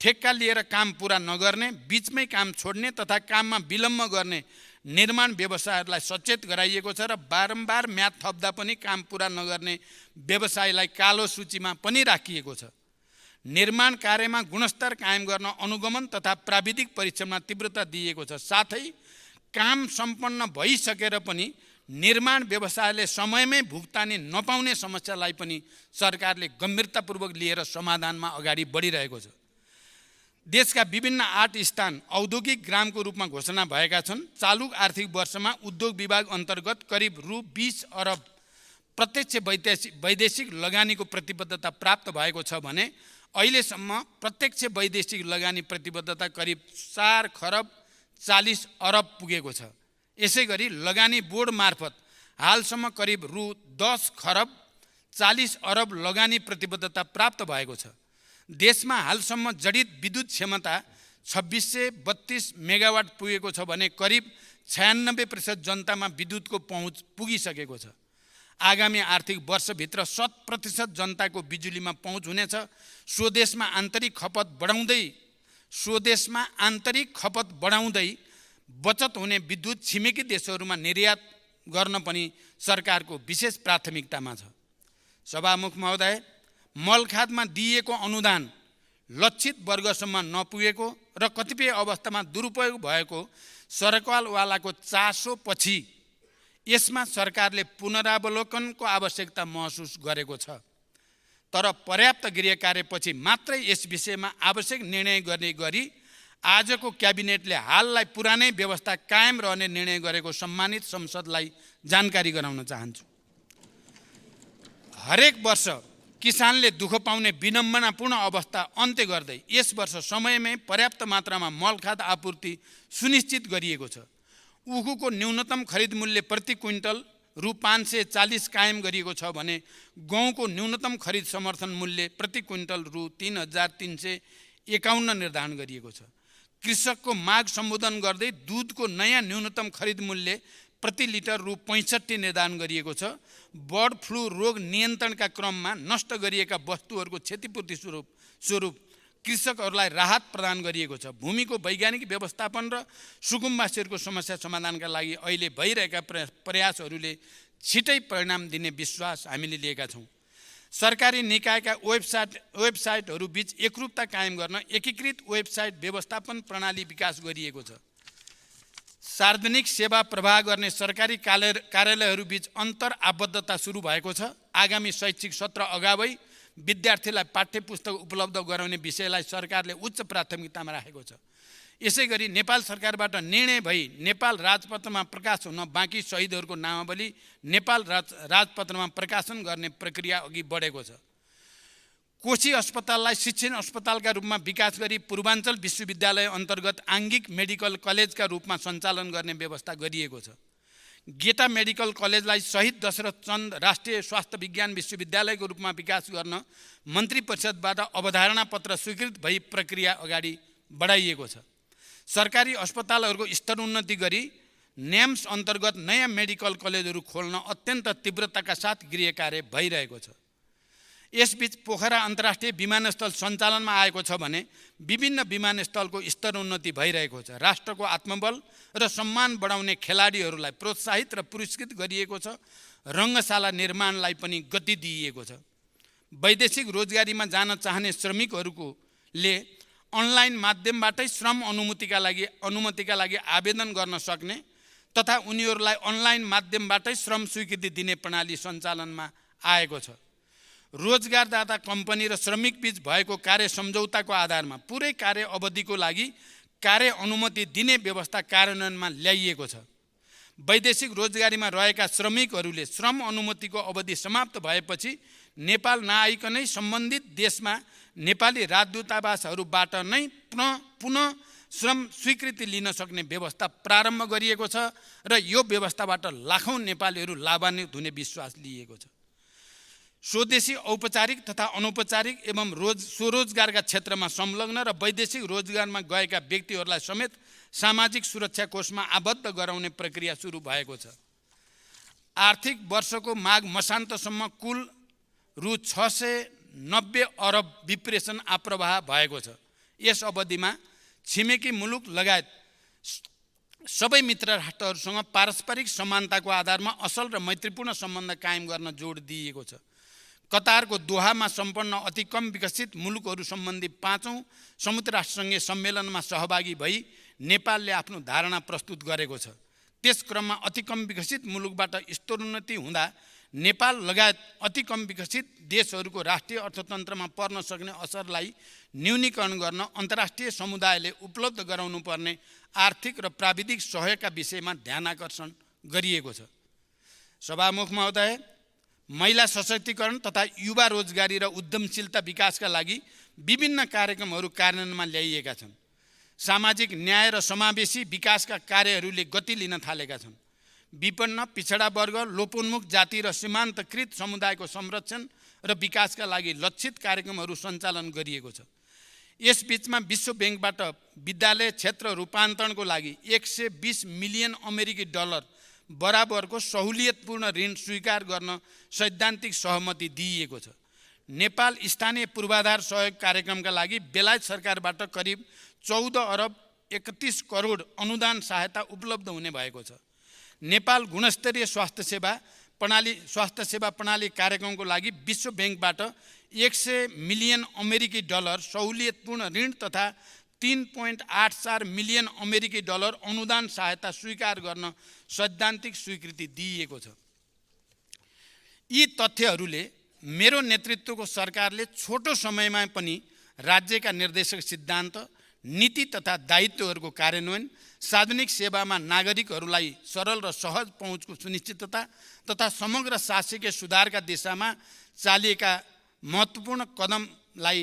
ठेक्का लिएर काम पुरा नगर्ने, बीचमै काम छोड्ने तथा काममा विलम्ब गर्ने निर्माण व्यवसायहरूलाई सचेत गराइएको छ र बारम्बार म्याद थप्दा पनि काम पुरा नगर्ने व्यवसायलाई कालो सूचीमा पनि राखिएको छ। निर्माण कार्यमा गुणस्तर कायम गर्न अनुगमन तथा प्राविधिक परीक्षणमा तीव्रता दिइएको छ। साथै काम सम्पन्न भइसकेर पनि निर्माण व्यवसायले समयमै भुक्तानी नपाउने समस्यालाई पनि सरकारले गम्भीरतापूर्वक लिएर समाधानमा अगाडि बढिरहेको छ। देशका विभिन्न 8 स्थान औद्योगिक ग्रामको रूपमा घोषणा भएका छन्। चालु आर्थिक वर्षमा उद्योग विभाग अन्तर्गत करिब रु 20 अरब प्रत्यक्ष वैदेशिक लगानीको प्रतिबद्धता प्राप्त भएको छ भने अहिलेसम्म प्रत्यक्ष वैदेशिक लगानी प्रतिबद्धता करिब 4 खरब 40 अरब पुगेको छ। यसैगरी लगानी बोर्ड मार्फत हालसम्म करिब रु 10 खरब 40 अरब लगानी प्रतिबद्धता प्राप्त भएको छ। देशमा हालसम्म जडित विद्युत क्षमता 2632 मेगावाट पुगेको छ भने करिब 96% जनतामा विद्युतको पहुँच पुगिसकेको छ। आगामी आर्थिक वर्षभित्र 100% जनताको बिजुलीमा पहुँच हुनेछ। स्वदेशमा आन्तरिक खपत बढाउँदै बचत हुने विद्युत छिमेकी देशहरूमा निर्यात गर्न पनि सरकारको विशेष प्राथमिकतामा छ। सभामुख महोदय, मलखादमा दिइएको अनुदान लक्षित वर्गसम्म नपुगेको र कतिपय अवस्थामा दुरुपयोग भएको सरकारवालाको चासोपछि यसमा सरकारले पुनरावलोकनको आवश्यकता महसुस गरेको छ। तर पर्याप्त गृह कार्यपछि मात्रै यस विषयमा आवश्यक निर्णय गर्ने गरी आजको क्याबिनेटले हाललाई पुरानै व्यवस्था कायम रहने निर्णय गरेको सम्मानित संसदलाई जानकारी गराउन चाहन्छु। हरेक वर्ष किसानले दुःख पाउने विडम्बनापूर्ण अवस्था अन्त्य गर्दै यस वर्ष समयमै पर्याप्त मात्रामा मलखाद आपूर्ति सुनिश्चित गरिएको छ। उखुको न्यूनतम खरिद मूल्य प्रति क्विन्टल रु 540 कायम गरिएको छ भने गहुँको न्यूनतम खरिद समर्थन मूल्य प्रति क्विन्टल रु 3351 निर्धारण गरिएको छ। कृषकको माग सम्बोधन गर्दै दुधको नयाँ न्यूनतम खरिद मूल्य प्रति लिटर रु 65 निर्धारण गरिएको छ। बर्ड फ्लू रोग नियन्त्रणका क्रममा नष्ट गरिएका वस्तुहरूको क्षतिपूर्ति स्वरूप कृषकहरूलाई राहत प्रदान गरिएको छ। भूमिको वैज्ञानिक व्यवस्थापन र सुकुम्बासीहरूको समस्या समाधानका लागि अहिले भइरहेका प्रयासहरूले छिटै परिणाम दिने विश्वास हामीले लिएका छौँ। सरकारी निकायका वेबसाइटहरू बीच एकरूपता कायम गर्न एकीकृत वेबसाइट व्यवस्थापन प्रणाली विकास गरिएको छ। सार्वजनिक सेवा प्रवाह गर्ने सरकारी कार्यालयहरू बीच अन्तर आबद्धता सुरु भएको छ। आगामी शैक्षिक सत्र अगावै विद्यार्थीलाई पाठ्यपुस्तक उपलब्ध गराउने विषयलाई सरकारले उच्च प्राथमिकतामा राखेको छ। यसैगरी नेपाल सरकारबाट निर्णय भई नेपाल राजपत्रमा प्रकाश हुन बाँकी शहीदहरूको नामावली नेपाल राजपत्रमा प्रकाशन गर्ने प्रक्रिया अघि बढेको छ। कोशी अस्पताललाई शिक्षण अस्पतालका रूपमा विकास गरी पूर्वाञ्चल विश्वविद्यालय अन्तर्गत आङ्गिक मेडिकल कलेजका रूपमा सञ्चालन गर्ने व्यवस्था गरिएको छ। गेटा मेडिकल कलेजलाई शहीद दशरथ चन्द राष्ट्रिय स्वास्थ्य विज्ञान विश्वविद्यालयको रूपमा विकास गर्न मन्त्री परिषदबाट अवधारणा पत्र स्वीकृत भई प्रक्रिया अगाडि बढाइएको छ। सरकारी अस्पतालहरूको स्तरोन्नति गरी न्याम्स अन्तर्गत नयाँ मेडिकल कलेजहरू खोल्न अत्यन्त तीव्रताका साथ गृह कार्य भइरहेको छ। यसबीच पोखरा अन्तर्राष्ट्रिय विमानस्थल सञ्चालनमा आएको छ भने विभिन्न विमानस्थलको स्तरोन्नति भइरहेको छ। राष्ट्रको आत्मबल र सम्मान बढाउने खेलाडीहरूलाई प्रोत्साहित र पुरस्कृत गरिएको छ। रङ्गशाला निर्माणलाई पनि गति दिइएको छ। वैदेशिक रोजगारीमा जान चाहने श्रमिकहरूले अनलाइन माध्यमबाटै श्रम अनुमतिका लागि आवेदन गर्न सक्ने तथा उनीहरूलाई अनलाइन माध्यमबाटै श्रम स्वीकृति दिने प्रणाली सञ्चालनमा आएको छ। रोजगारदाता कम्पनी र श्रमिक बीच भएको कार्य सम्झौताको आधारमा पुरै कार्य अवधिको लागि कार्य अनुमति दिने व्यवस्था कार्यान्वयनमा ल्याइएको छ। वैदेशिक रोजगारीमा रहेका श्रमिकहरूले श्रम अनुमतिको अवधि समाप्त भएपछि नेपाल नआइकनै सम्बन्धित देशमा नेपाली राजदूतावासहरूबाट नै पुनः श्रम स्वीकृति लिन सक्ने व्यवस्था प्रारम्भ गरिएको छ र यो व्यवस्थाबाट लाखौँ नेपालीहरू लाभान्वित हुने विश्वास लिएको छ। स्वदेशी औपचारिक तथा अनौपचारिक एवं स्वरोजगारका क्षेत्रमा संलग्न र वैदेशिक रोजगारमा गएका व्यक्तिहरूलाई समेत सामाजिक सुरक्षा कोषमा आबद्ध गराउने प्रक्रिया सुरु भएको छ। आर्थिक वर्षको माघ मसान्तसम्म कुल रु 690 अरब विप्रेषण आप्रवाह भएको छ। यस अवधिमा छिमेकी मुलुक लगायत सबै मित्र राष्ट्रहरूसँग पारस्परिक समानताको आधारमा असल र मैत्रीपूर्ण सम्बन्ध कायम गर्न जोड दिइएको छ। कतारको दोहामा सम्पन्न अति कम विकसित मुलुकहरू सम्बन्धी 5औं संयुक्त राष्ट्रसङ्घीय सम्मेलनमा सहभागी भई नेपालले आफ्नो धारणा प्रस्तुत गरेको छ। त्यस क्रममा अति कम विकसित मुलुकबाट स्तरोन्नति हुँदा नेपाल लगायत अति कम विकसित देशहरूको राष्ट्रिय अर्थतन्त्रमा पर्न सक्ने असरलाई न्यूनीकरण गर्न अन्तर्राष्ट्रिय समुदायले उपलब्ध गराउनुपर्ने आर्थिक र प्राविधिक सहयोगका विषयमा ध्यानाकर्षण गरिएको छ। सभामुख महोदय, महिला सशक्तिकरण तथा युवा रोजगारी र उद्यमशीलता विकासका लागि विभिन्न कार्यक्रमहरू कार्यान्वयनमा ल्याइएका छन्। सामाजिक न्याय र समावेशी विकासका कार्यहरूले गति लिन थालेका छन्। विपन्न, पिछडा वर्ग, लोपोन्मुख जाति र सीमान्तकृत समुदायको संरक्षण र विकासका लागि लक्षित कार्यक्रमहरू सञ्चालन गरिएको छ। यसबीचमा विश्व ब्याङ्कबाट विद्यालय क्षेत्र रूपान्तरणको लागि 120 मिलियन अमेरिकी डलर बराबरको सहुलियतपूर्ण ऋण स्वीकार गर्न सैद्धान्तिक सहमति दिइएको छ। नेपाल स्थानीय पूर्वाधार सहयोग कार्यक्रमका लागि बेलायत सरकारबाट करिब 14 अरब 31 करोड अनुदान सहायता उपलब्ध हुने भएको छ। नेपाल गुणस्तरीय स्वास्थ्य सेवा प्रणाली कार्यक्रमको लागि विश्व ब्याङ्कबाट 100 मिलियन अमेरिकी डलर सहुलियतपूर्ण ऋण तथा 3.84 मिलियन अमेरिकी डलर अनुदान सहायता स्वीकार गर्न सैद्धान्तिक स्वीकृति दिइएको छ। यी तथ्यहरूले मेरो नेतृत्वको सरकारले छोटो समयमा पनि राज्यका निर्देशक सिद्धान्त, नीति तथा दायित्वहरूको कार्यान्वयन, सार्वजनिक सेवामा नागरिकहरूलाई सरल र सहज पहुँचको सुनिश्चितता तथा समग्र शासकीय सुधारका दिशामा चालिएका महत्त्वपूर्ण कदमलाई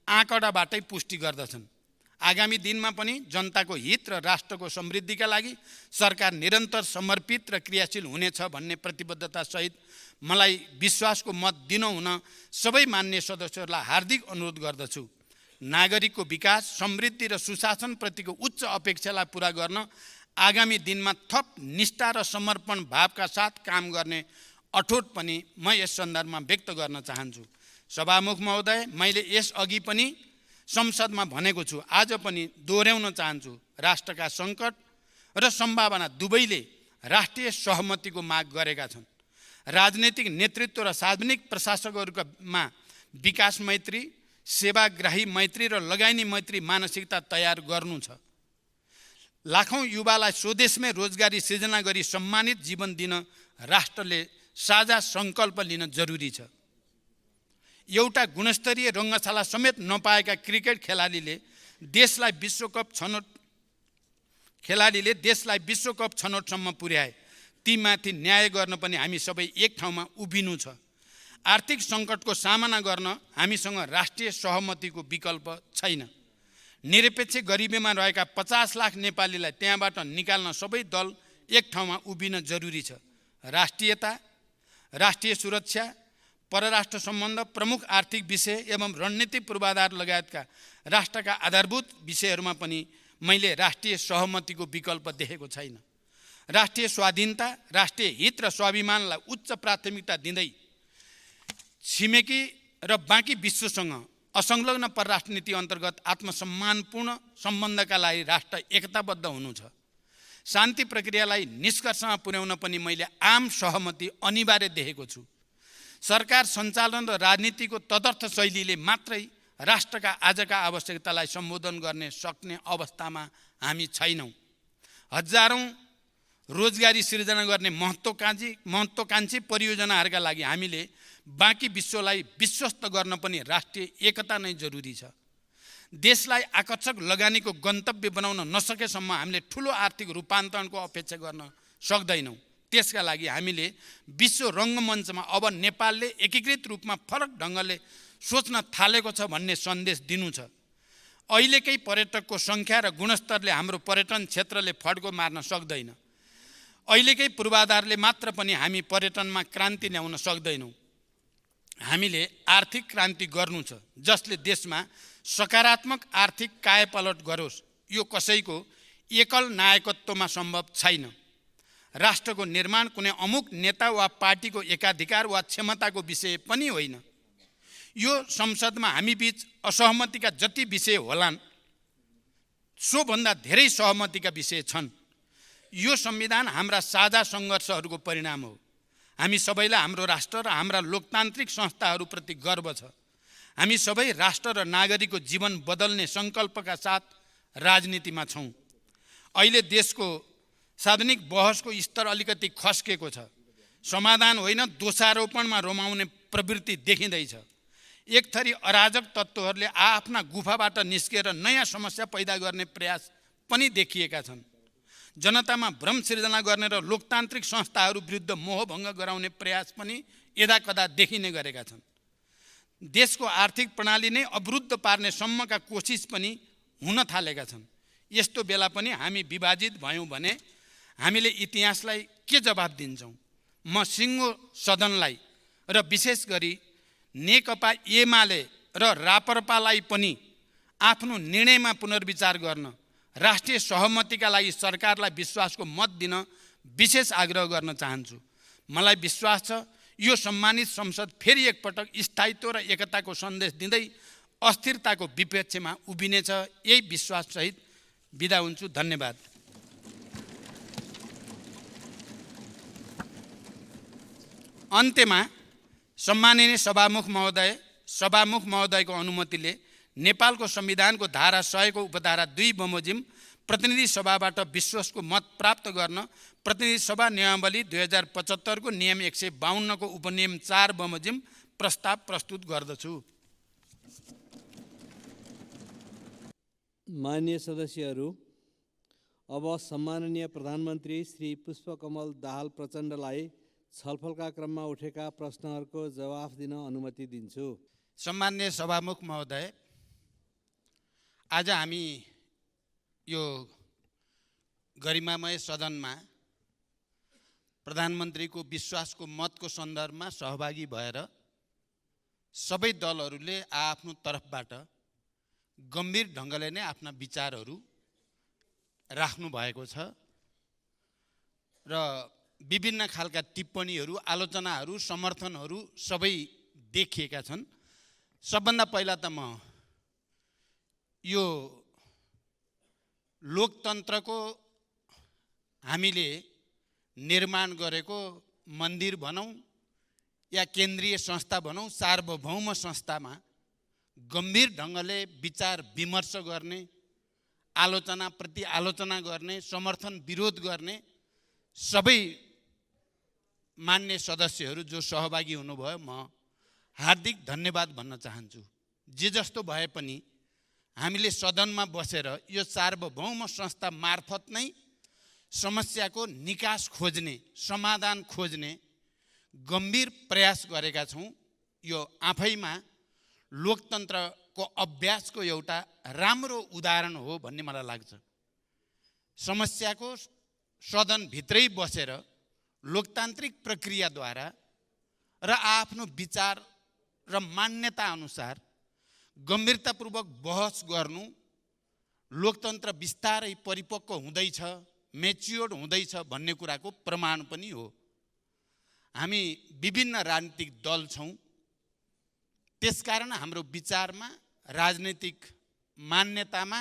आँकडाबाटै पुष्टि गर्दछन्। आगामी दिनमा पनि जनताको हित र राष्ट्रको समृद्धिका लागि सरकार निरन्तर समर्पित र क्रियाशील हुनेछ भन्ने प्रतिबद्धतासहित मलाई विश्वासको मत दिनुहुन सबै मान्य सदस्यहरूलाई हार्दिक अनुरोध गर्दछु। नागरिकको विकास, समृद्धि र सुशासनप्रतिको उच्च अपेक्षालाई पुरा गर्न आगामी दिनमा थप निष्ठा र समर्पण भावका साथ काम गर्ने अठोट पनि म यस सन्दर्भमा व्यक्त गर्न चाहन्छु। सभामुख महोदय, मैले यसअघि पनि संसदमा भनेको छु, आज पनि दोहोऱ्याउन चाहन्छु। राष्ट्रका सङ्कट र सम्भावना दुवैले राष्ट्रिय सहमतिको माग गरेका छन्। राजनैतिक नेतृत्व र सार्वजनिक प्रशासकहरूमा विकास मैत्री, सेवाग्राही मैत्री र लगानी मैत्री मानसिकता तयार गर्नु छ। लाखौं युवालाई स्वदेशमै रोजगारी सृजना गरी सम्मानित जीवन दिन राष्ट्रले साझा सङ्कल्प लिन जरुरी छ। एउटा गुणस्तरीय रङ्गशाला समेत नपाएका क्रिकेट खेलाडीले देशलाई विश्वकप छनौटसम्म पुर्याए। तीमाथि न्याय गर्न पनि हामी सबै एक ठाउँमा उभिनु छ। आर्थिक सङ्कटको सामना गर्न हामीसँग राष्ट्रिय सहमतिको विकल्प छैन। निरपेक्ष गरिबीमा रहेका 50 लाख नेपालीलाई त्यहाँबाट निकाल्न सबै दल एक ठाउँमा उभिन जरुरी छ। राष्ट्रियता, राष्ट्रिय सुरक्षा, परराष्ट्र सम्बन्ध, प्रमुख आर्थिक विषय एवं रणनीतिक पूर्वाधार लगायतका राष्ट्रका आधारभूत विषयहरूमा पनि मैले राष्ट्रिय सहमतिको विकल्प देखेको छैन। राष्ट्रिय स्वाधीनता, राष्ट्रिय हित र स्वाभिमानलाई उच्च प्राथमिकता दिँदै छिमेकी र बाँकी विश्वसँग असंलग्न परराष्ट्र नीति अन्तर्गत आत्मसम्मानपूर्ण सम्बन्धका लागि राष्ट्र एकताबद्ध हुनु छ। शान्ति प्रक्रियालाई निष्कर्षमा पुर्याउन पनि मैले आम सहमति अनिवार्य देखेको छु। सरकार सञ्चालन र राजनीतिको तदर्थ शैलीले मात्रै राष्ट्रका आजका आवश्यकतालाई सम्बोधन गर्ने सक्ने अवस्थामा हामी छैनौँ। हजारौं रोजगारी सृजना गर्ने महत्त्वकांक्षी परियोजनाहरूका लागि हामीले बाँकी विश्वलाई विश्वस्त गर्न पनि राष्ट्रिय एकता नै जरुरी छ। देशलाई आकर्षक लगानीको गन्तव्य बनाउन नसकेसम्म हामीले ठुलो आर्थिक रूपान्तरणको अपेक्षा गर्न सक्दैनौँ। त्यसका लागि हामीले विश्व रङ्गमञ्चमा अब नेपालले एकीकृत रूपमा फरक ढङ्गले सोच्न थालेको छ भन्ने सन्देश दिनु छ। अहिलेकै पर्यटकको सङ्ख्या र गुणस्तरले हाम्रो पर्यटन क्षेत्रले फड्को मार्न सक्दैन। अहिलेकै पूर्वाधारले मात्र पनि हामी पर्यटनमा क्रान्ति ल्याउन सक्दैनौँ। हामीले आर्थिक क्रान्ति गर्नु छ जसले देशमा सकारात्मक आर्थिक कायापलट गरोस्। यो कसैको एकल नायकत्वमा सम्भव छैन। राष्ट्रको निर्माण कुनै अमुक नेता वा पार्टीको एकाधिकार वा क्षमताको विषय पनि होइन। यो संसदमा हामी बीच असहमतिका जति विषय होलान् सोभन्दा धेरै सहमतिका विषय छन्। यो संविधान हाम्रा साझा सङ्घर्षहरूको परिणाम हो। हामी सबैलाई हाम्रो राष्ट्र र हाम्रा लोकतान्त्रिक संस्थाहरूप्रति गर्व छ। हामी सबै राष्ट्र र नागरिकको जीवन बदल्ने सङ्कल्पका साथ राजनीतिमा छौँ। अहिले देशको सार्वजनिक बहसको स्तर अलिकति खस्केको छ। समाधान होइन दोषारोपणमा रमाउने प्रवृत्ति देखिँदैछ। एक थरी अराजक तत्त्वहरूले आफ्ना गुफाबाट निस्केर नयाँ समस्या पैदा गर्ने प्रयास पनि देखिएका छन्। जनतामा भ्रम सिर्जना गर्ने र लोकतान्त्रिक संस्थाहरू विरुद्ध मोहभङ्ग गराउने प्रयास पनि यदाकदा देखिने गरेका छन्। देशको आर्थिक प्रणाली नै अवरुद्ध पार्ने सम्मका कोसिस पनि हुन थालेका छन्। यस्तो बेला पनि हामी विभाजित भयौँ भने हामीले इतिहासलाई के जवाब दिन्छौँ? म सिङ्गो सदनलाई र विशेष गरी नेकपा एमाले र राप्रपालाई पनि आफ्नो निर्णयमा पुनर्विचार गर्न, राष्ट्रिय सहमतिका लागि सरकारलाई विश्वासको मत दिन विशेष आग्रह गर्न चाहन्छु। मलाई विश्वास छ यो सम्मानित संसद फेरि एकपटक स्थायित्व र एकताको सन्देश दिँदै अस्थिरताको विपक्षमा उभिनेछ। यही विश्वाससहित बिदा हुन्छु। धन्यवाद। अन्त्यमा सम्माननीय सभामुख महोदयको अनुमतिले नेपालको संविधानको धारा 100 को उपधारा 2 बमोजिम प्रतिनिधि सभाबाट विश्वासको मत प्राप्त गर्न प्रतिनिधि सभा नियमावली 2075 को नियम 152 को उपनियम 4 बमोजिम प्रस्ताव प्रस्तुत गर्दछु। माननीय सदस्यहरू, अब सम्माननीय प्रधानमन्त्री श्री पुष्पकमल दाहाल प्रचण्डलाई छलफलका क्रममा उठेका प्रश्नहरूको जवाफ दिन अनुमति दिन्छु। सम्माननीय सभामुख महोदय, आज हामी यो गरिमामय सदनमा प्रधानमन्त्रीको विश्वासको मतको सन्दर्भमा सहभागी भएर सबै दलहरूले आफ्नो तर्फबाट गम्भीर ढङ्गले नै आफ्ना विचारहरू राख्नु भएको छ र विभिन्न खालका टिप्पणीहरू, आलोचनाहरू, समर्थनहरू सबै देखिएका छन्। सबभन्दा पहिला त म यो लोकतन्त्रको हामीले निर्माण गरेको मन्दिर भनौँ या केन्द्रीय संस्था भनौँ, सार्वभौम संस्थामा गम्भीर ढङ्गले विचार विमर्श गर्ने, आलोचना प्रति आलोचना गर्ने, समर्थन विरोध गर्ने सबै मान्य सदस्यहरू जो सहभागी हुनुभयो, म हार्दिक धन्यवाद भन्न चाहन्छु। जे जस्तो भए पनि हामीले सदनमा बसेर यो सार्वभौम संस्था मार्फत नै समस्याको निकास खोज्ने, समाधान खोज्ने गम्भीर प्रयास गरेका छौँ। यो आफैमा लोकतन्त्रको अभ्यासको एउटा राम्रो उदाहरण हो भन्ने मलाई लाग्छ। समस्याको सदनभित्रै बसेर लोकतान्त्रिक प्रक्रियाद्वारा र आफ्नो विचार र मान्यता अनुसार गम्भीरतापूर्वक बहस गर्नु लोकतन्त्र बिस्तारै परिपक्व हुँदैछ, मेच्योर्ड हुँदैछ भन्ने कुराको प्रमाण पनि हो। हामी विभिन्न राजनीतिक दल छौँ, त्यसकारण हाम्रो विचारमा, राजनैतिक मान्यतामा,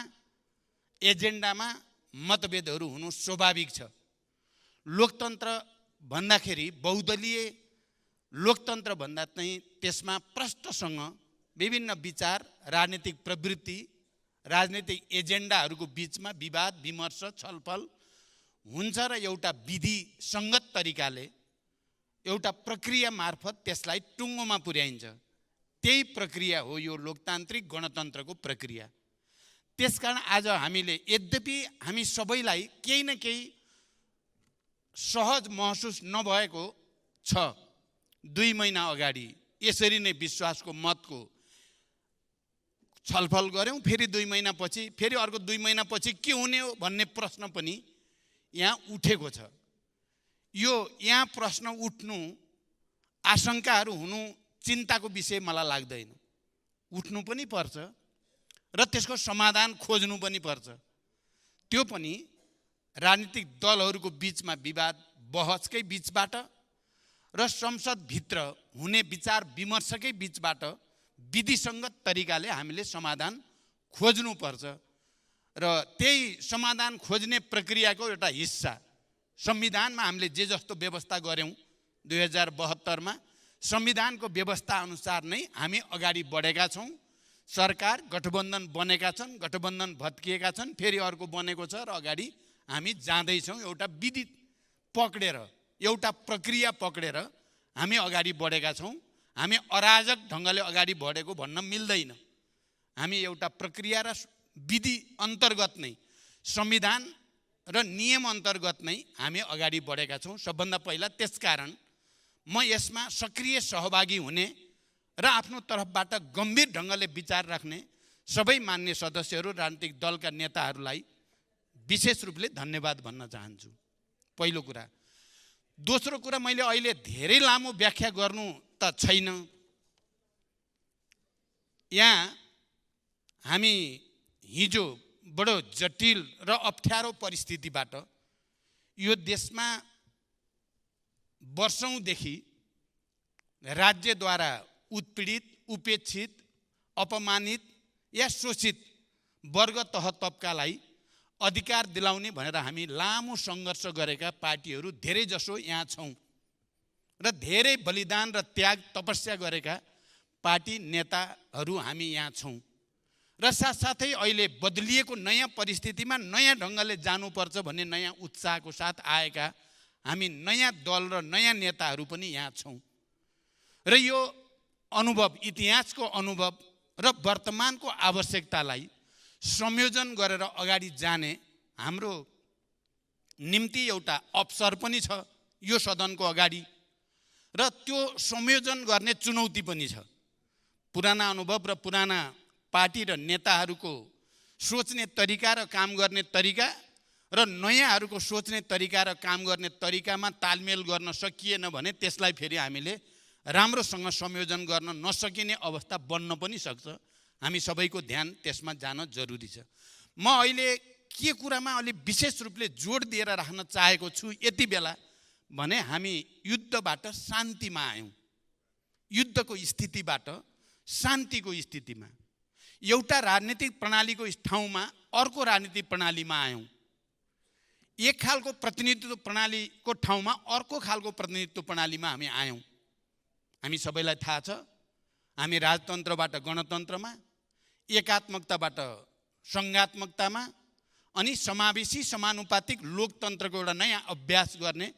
एजेन्डामा मतभेदहरू हुनु स्वाभाविक छ। लोकतन्त्र भन्दाखेरि बहुदलीय लोकतन्त्र भन्दा चाहिँ त्यसमा प्रष्टसँग विभिन्न विचार, राजनीतिक प्रवृत्ति, राजनीतिक एजेन्डाहरूको बिचमा विवाद विमर्श छलफल हुन्छ र एउटा विधि सङ्गत तरिकाले एउटा प्रक्रिया मार्फत त्यसलाई टुङ्गोमा पुर्याइन्छ। त्यही प्रक्रिया हो यो लोकतान्त्रिक गणतन्त्रको प्रक्रिया। त्यसकारण आज हामीले यद्यपि हामी सबैलाई केही न केही सहज महसुस नभएको छ, 2 महिना अगाडि यसरी नै विश्वासको मतको छलफल गऱ्यौँ, फेरि 2 महिनापछि फेरि अर्को 2 महिनापछि के हुने हो भन्ने प्रश्न पनि यहाँ उठेको छ। यो यहाँ प्रश्न उठ्नु, आशंकाहरू हुनु चिन्ताको विषय मलाई लाग्दैन। उठ्नु पनि पर्छ र त्यसको समाधान खोज्नु पनि पर्छ। त्यो पनि राजनीतिक दलहरूको बिचमा विवाद बहसकै बिचबाट र संसदभित्र हुने विचार विमर्शकै बिचबाट विधिसङ्गत तरिकाले हामीले समाधान खोज्नुपर्छ र त्यही समाधान खोज्ने प्रक्रियाको एउटा हिस्सा संविधानमा हामीले जे जस्तो व्यवस्था गऱ्यौँ 2072मा, संविधानको व्यवस्था अनुसार नै हामी अगाडि बढेका छौँ। सरकार गठबन्धन बनेका छन्, गठबन्धन भत्किएका छन्, फेरि अर्को बनेको छ र अगाडि हामी जाँदैछौँ। एउटा विधि पक्रेर, एउटा प्रक्रिया पक्रेर हामी अगाडि बढेका छौँ। हामी अराजक ढङ्गले अगाडि बढेको भन्न मिल्दैन। हामी एउटा प्रक्रिया र विधि अन्तर्गत नै, संविधान र नियम अन्तर्गत नै हामी अगाडि बढेका छौँ सबभन्दा पहिला। त्यसकारण म यसमा सक्रिय सहभागी हुने र आफ्नो तर्फबाट गम्भीर ढङ्गले विचार राख्ने सबै मान्य सदस्यहरू, राजनीतिक दलका नेताहरूलाई विशेष रूपले धन्यवाद भन्न चाहन्छु। पहिलो कुरा। दोस्रो कुरा, मैले अहिले धेरै लामो व्याख्या गर्नु त छैन। यहाँ हामी हिजो बडो जटिल र अप्ठ्यारो परिस्थितिबाट यो देशमा वर्षौँदेखि राज्यद्वारा उत्पीडित, उपेक्षित, अपमानित या शोषित वर्ग तह तबकालाई अधिकार दिलाउने भनेर हामी लामो सङ्घर्ष गरेका पार्टीहरू धेरै जसो यहाँ छौँ र धेरै बलिदान र त्याग तपस्या गरेका पार्टी नेताहरू हामी यहाँ छौँ र साथसाथै अहिले बदलिएको नयाँ परिस्थितिमा नयाँ ढङ्गले जानुपर्छ भन्ने नयाँ उत्साहको साथ आएका हामी नयाँ दल र नयाँ नेताहरू पनि यहाँ छौँ र यो अनुभव, इतिहासको अनुभव र वर्तमानको आवश्यकतालाई संयोजन गरेर अगाडि जाने हाम्रो निम्ति एउटा अवसर पनि छ यो सदनको अगाडि र त्यो संयोजन गर्ने चुनौती पनि छ। पुराना अनुभव र पुराना पार्टी र नेताहरूको सोच्ने तरिका र काम गर्ने तरिका र नयाँहरूको सोच्ने तरिका र काम गर्ने तरिकामा तालमेल गर्न सकिएन भने त्यसलाई फेरि हामीले राम्रोसँग संयोजन गर्न नसकिने अवस्था बन्न पनि सक्छ। हामी सबैको ध्यान त्यसमा जान जरुरी छ। म अहिले के कुरामा अलि विशेष रूपले जोड दिएर राख्न चाहेको छु यति बेला भने हामी युद्धबाट शान्तिमा आयौँ, युद्धको स्थितिबाट शान्तिको स्थितिमा। एउटा राजनीतिक प्रणालीको ठाउँमा अर्को राजनीतिक प्रणालीमा आयौँ। एक खालको प्रतिनिधित्व प्रणालीको ठाउँमा अर्को खालको प्रतिनिधित्व प्रणालीमा हामी आयौँ। हामी सबैलाई थाहा छ, हामी राजतन्त्रबाट गणतन्त्रमा, एकात्मकताबाट सङ्घात्मकतामा अनि समावेशी समानुपातिक लोकतन्त्रको एउटा नयाँ अभ्यास गर्ने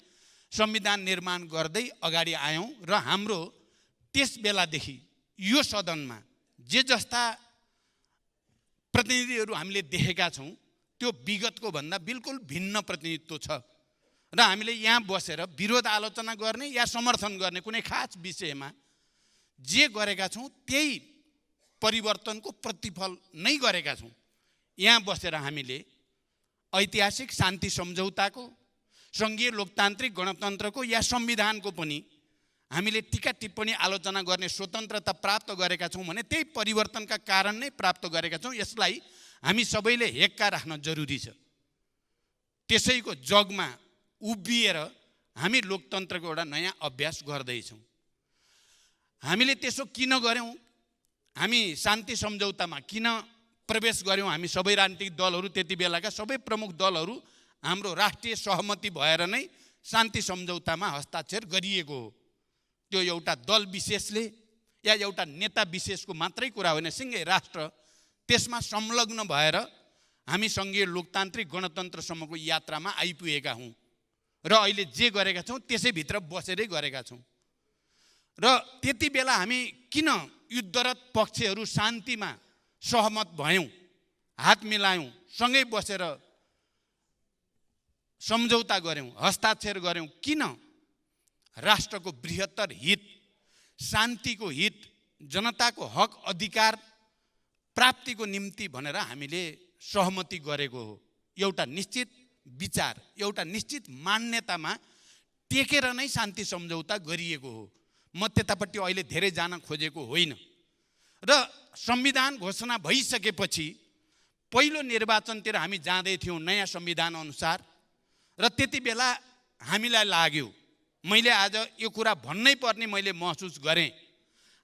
संविधान निर्माण गर्दै अगाडि आयौँ। र हाम्रो त्यस बेलादेखि यो सदनमा जे जस्ता प्रतिनिधिहरू हामीले देखेका छौँ त्यो विगतको भन्दा बिल्कुल भिन्न प्रतिनिधित्व छ। र हामीले यहाँ बसेर विरोध आलोचना गर्ने या समर्थन गर्ने कुनै खास विषयमा जे गरेका छौँ त्यही परिवर्तनको प्रतिफल नै गरेका छौँ। यहाँ बसेर हामीले ऐतिहासिक शान्ति सम्झौताको, सङ्घीय लोकतान्त्रिक गणतन्त्रको या संविधानको पनि हामीले टीका टिप्पणी आलोचना गर्ने स्वतन्त्रता प्राप्त गरेका छौँ भने त्यही परिवर्तनका कारण नै प्राप्त गरेका छौँ। यसलाई हामी सबैले हेक्का राख्न जरुरी छ। त्यसैको जगमा उभिएर हामी लोकतन्त्रको एउटा नयाँ अभ्यास गर्दैछौँ। हामीले त्यसो किन गर्यौँ? हामी शान्ति सम्झौतामा किन प्रवेश गर्यौँ? हामी सबै राजनीतिक दलहरू, त्यति बेलाका सबै प्रमुख दलहरू हाम्रो राष्ट्रिय सहमति भएर नै शान्ति सम्झौतामा हस्ताक्षर गरिएको हो। त्यो एउटा दल विशेषले या एउटा नेता विशेषको मात्रै कुरा होइन, सिङ्गै राष्ट्र त्यसमा संलग्न भएर हामी सङ्घीय लोकतान्त्रिक गणतन्त्रसम्मको यात्रामा आइपुगेका हौँ। र अहिले जे गरेका छौँ त्यसैभित्र बसेरै गरेका छौँ। र त्यति बेला हामी किन युद्धरत पक्षहरू शान्तिमा सहमत भयौँ, हात मिलायौँ, सँगै बसेर सम्झौता गऱ्यौँ, हस्ताक्षर गऱ्यौँ? किन? राष्ट्रको बृहत्तर हित, शान्तिको हित, जनताको हक अधिकार प्राप्तिको निम्ति भनेर हामीले सहमति गरेको हो। एउटा निश्चित विचार, एउटा निश्चित मान्यतामा टेकेर नै शान्ति सम्झौता गरिएको हो। म त्यतापट्टि अहिले धेरै जान खोजेको होइन। र संविधान घोषणा भइसकेपछि पहिलो निर्वाचनतिर हामी जाँदै थियौँ नयाँ संविधान अनुसार। र त्यति बेला हामीलाई लाग्यो, मैले आज यो कुरा भन्नै पर्ने मैले महसुस गरेँ,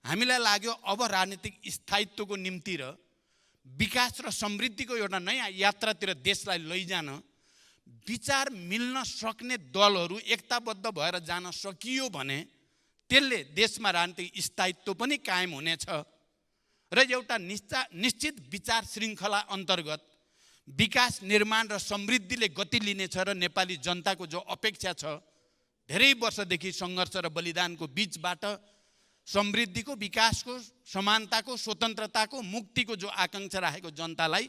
हामीलाई लाग्यो अब राजनीतिक स्थायित्वको निम्ति र विकास र समृद्धिको एउटा नयाँ यात्रातिर देशलाई लैजान विचार मिल्न सक्ने दलहरू एकताबद्ध भएर जान सकियो भने त्यसले देशमा राजनीतिक स्थायित्व पनि कायम हुनेछ। र एउटा निश्चित विचार श्रृङ्खला अन्तर्गत विकास, निर्माण र समृद्धिले गति लिनेछ। र नेपाली जनताको जो अपेक्षा छ, धेरै वर्षदेखि सङ्घर्ष र बलिदानको बिचबाट समृद्धिको, विकासको, समानताको, स्वतन्त्रताको, मुक्तिको जो आकाङ्क्षा राखेको जनतालाई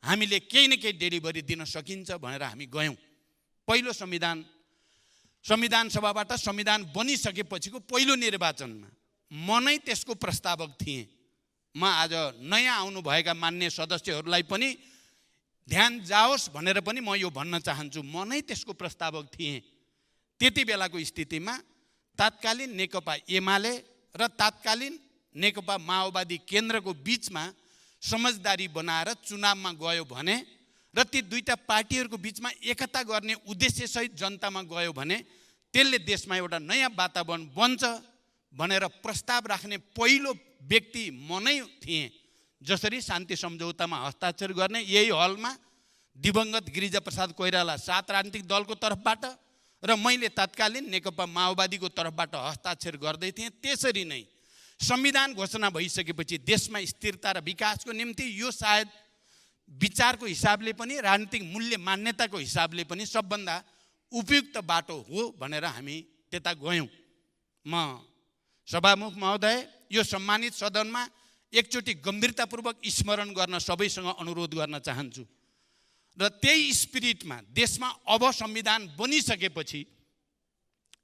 हामीले केही न केही डेलिभरी दिन सकिन्छ भनेर हामी गयौँ। पहिलो संविधान सभाबाट संविधान बनिसकेपछिको पहिलो निर्वाचनमा म नै त्यसको प्रस्तावक थिएँ। म आज नयाँ आउनुभएका मान्य सदस्यहरूलाई पनि ध्यान जाओस् भनेर पनि म यो भन्न चाहन्छु, म नै त्यसको प्रस्तावक थिएँ। त्यति बेलाको स्थितिमा तात्कालीन नेकपा एमाले र तात्कालीन नेकपा माओवादी केन्द्रको बिचमा समझदारी बनाएर चुनावमा गयो भने र ती दुईटा पार्टीहरूको बिचमा एकता गर्ने उद्देश्यसहित जनतामा गयो भने त्यसले देशमा एउटा नयाँ वातावरण बन्छ भनेर प्रस्ताव राख्ने पहिलो व्यक्ति म नै थिएँ। जसरी शान्ति सम्झौतामा हस्ताक्षर गर्ने यही हलमा दिवंगत गिरिजाप्रसाद कोइराला 7 राजनीतिक दलको तर्फबाट र मैले तत्कालीन नेकपा माओवादीको तर्फबाट हस्ताक्षर गर्दै थिएँ। त्यसरी नै संविधान घोषणा भइसकेपछि देशमा स्थिरता र विकासको निम्ति यो सायद विचारको हिसाबले पनि राजनीतिक मूल्य मान्यताको हिसाबले पनि सबभन्दा उपयुक्त बाटो हो भनेर हामी त्यता गयौँ। म सभामुख महोदय, यो सम्मानित सदनमा एकचोटि गम्भीरतापूर्वक स्मरण गर्न सबैसँग अनुरोध गर्न चाहन्छु र त्यही स्पिरिटमा देशमा अब संविधान बनिसकेपछि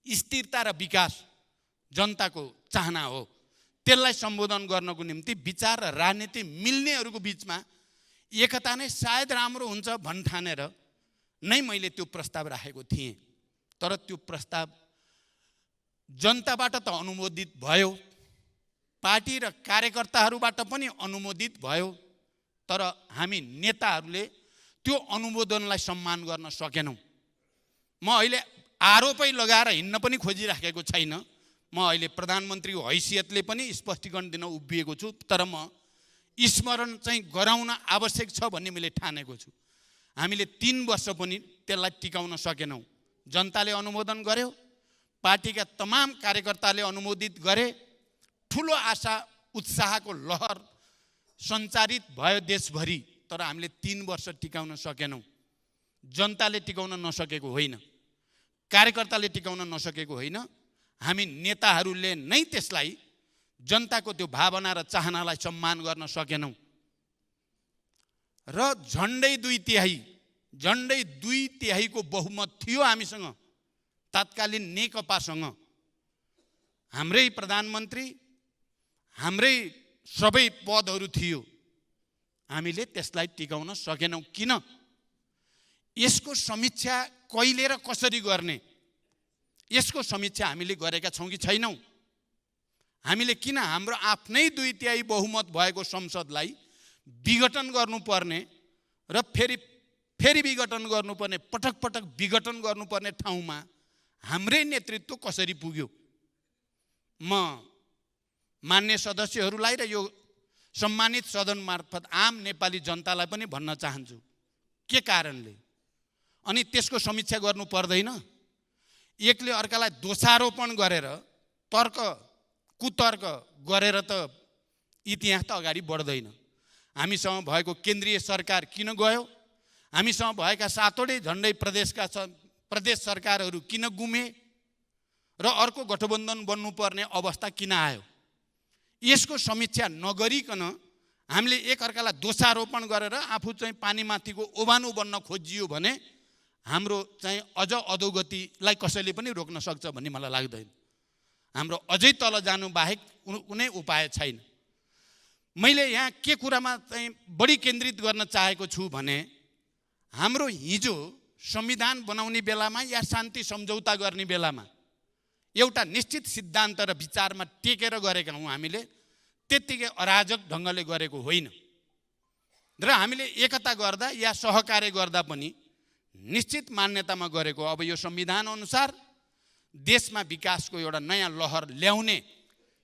स्थिरता र विकास जनताको चाहना हो, त्यसलाई सम्बोधन गर्नको निम्ति विचार र राजनीति मिल्नेहरूको बिचमा एकता नै सायद राम्रो हुन्छ भन्ठानेर नै मैले त्यो प्रस्ताव राखेको थिएँ। तर त्यो प्रस्ताव जनताबाट त अनुमोदित भयो, पार्टी र कार्यकर्ताहरूबाट पनि अनुमोदित भयो, तर हामी नेताहरूले त्यो अनुमोदनलाई सम्मान गर्न सकेनौँ। म अहिले आरोपै लगाएर हिँड्न पनि खोजिराखेको छैन। म अहिले प्रधानमन्त्रीको हैसियतले पनि स्पष्टीकरण दिन उभिएको छु, तर म स्मरण चाहिँ गराउन आवश्यक छ भन्ने मैले ठानेको छु। हामीले 3 वर्ष पनि त्यसलाई टिकाउन सकेनौँ। जनताले अनुमोदन गर्यो, पार्टीका तमाम कार्यकर्ताले अनुमोदित गरे, ठुलो आशा उत्साहको लहर सञ्चारित भयो देशभरि, तर हामीले 3 वर्ष टिकाउन सकेनौँ। जनताले टिकाउन नसकेको होइन, कार्यकर्ताले टिकाउन नसकेको होइन, हामी नेताहरूले नै त्यसलाई जनताको त्यो भावना र चाहनालाई सम्मान गर्न सकेनौँ। र झन्डै 2/3 को बहुमत थियो हामीसँग, तत्कालीन नेकपासँग। हाम्रै प्रधानमन्त्री, हाम्रै सबै पदहरू थियो, हामीले त्यसलाई टिकाउन सकेनौँ। किन? यसको समीक्षा कहिले र कसरी गर्ने, यसको समीक्षा हामीले गरेका छौँ कि छैनौँ? हामीले किन हाम्रो आफ्नै 2/3 बहुमत भएको संसदलाई विघटन गर्नुपर्ने र फेरि विघटन गर्नुपर्ने, पटक पटक विघटन गर्नुपर्ने ठाउँमा हाम्रै नेतृत्व कसरी पुग्यो? म मान्य सदस्यहरूलाई र यो सम्मानित सदन मार्फत आम नेपाली जनतालाई पनि भन्न चाहन्छु, के कारणले? अनि त्यसको समीक्षा गर्नु पर्दैन। एकले अर्कालाई दोषारोपण गरेर, कुतर्क गरेर त इतिहास त अगाडि बढ्दैन। हामीसँग भएको केन्द्रीय सरकार किन गयो? हामीसँग भएका 7वटै झन्डै प्रदेश सरकारहरू किन गुमे? र अर्को गठबन्धन बन्नुपर्ने अवस्था किन आयो? यसको समीक्षा नगरिकन हामीले एकअर्कालाई दोषारोपण गरेर आफू चाहिँ पानीमाथिको ओभानो बन्न खोजियो भने हाम्रो चाहिँ अझ अधोगतिलाई कसैले पनि रोक्न सक्छ भन्ने मलाई लाग्दैन। हाम्रो अझै तल जानु बाहेक कुनै उपाय छैन। मैले यहाँ के कुरामा चाहिँ बढी केन्द्रित गर्न चाहेको छु भने, हाम्रो हिजो संविधान बनाउने बेलामा या शान्ति सम्झौता गर्ने बेलामा एउटा निश्चित सिद्धान्त र विचारमा टेकेर गरेका हौँ। हामीले त्यत्तिकै अराजक ढङ्गले गरेको होइन। र हामीले एकता गर्दा या सहकार्य गर्दा पनि निश्चित मान्यतामा गरेको। अब यो संविधान अनुसार देशमा विकासको एउटा नयाँ लहर ल्याउने,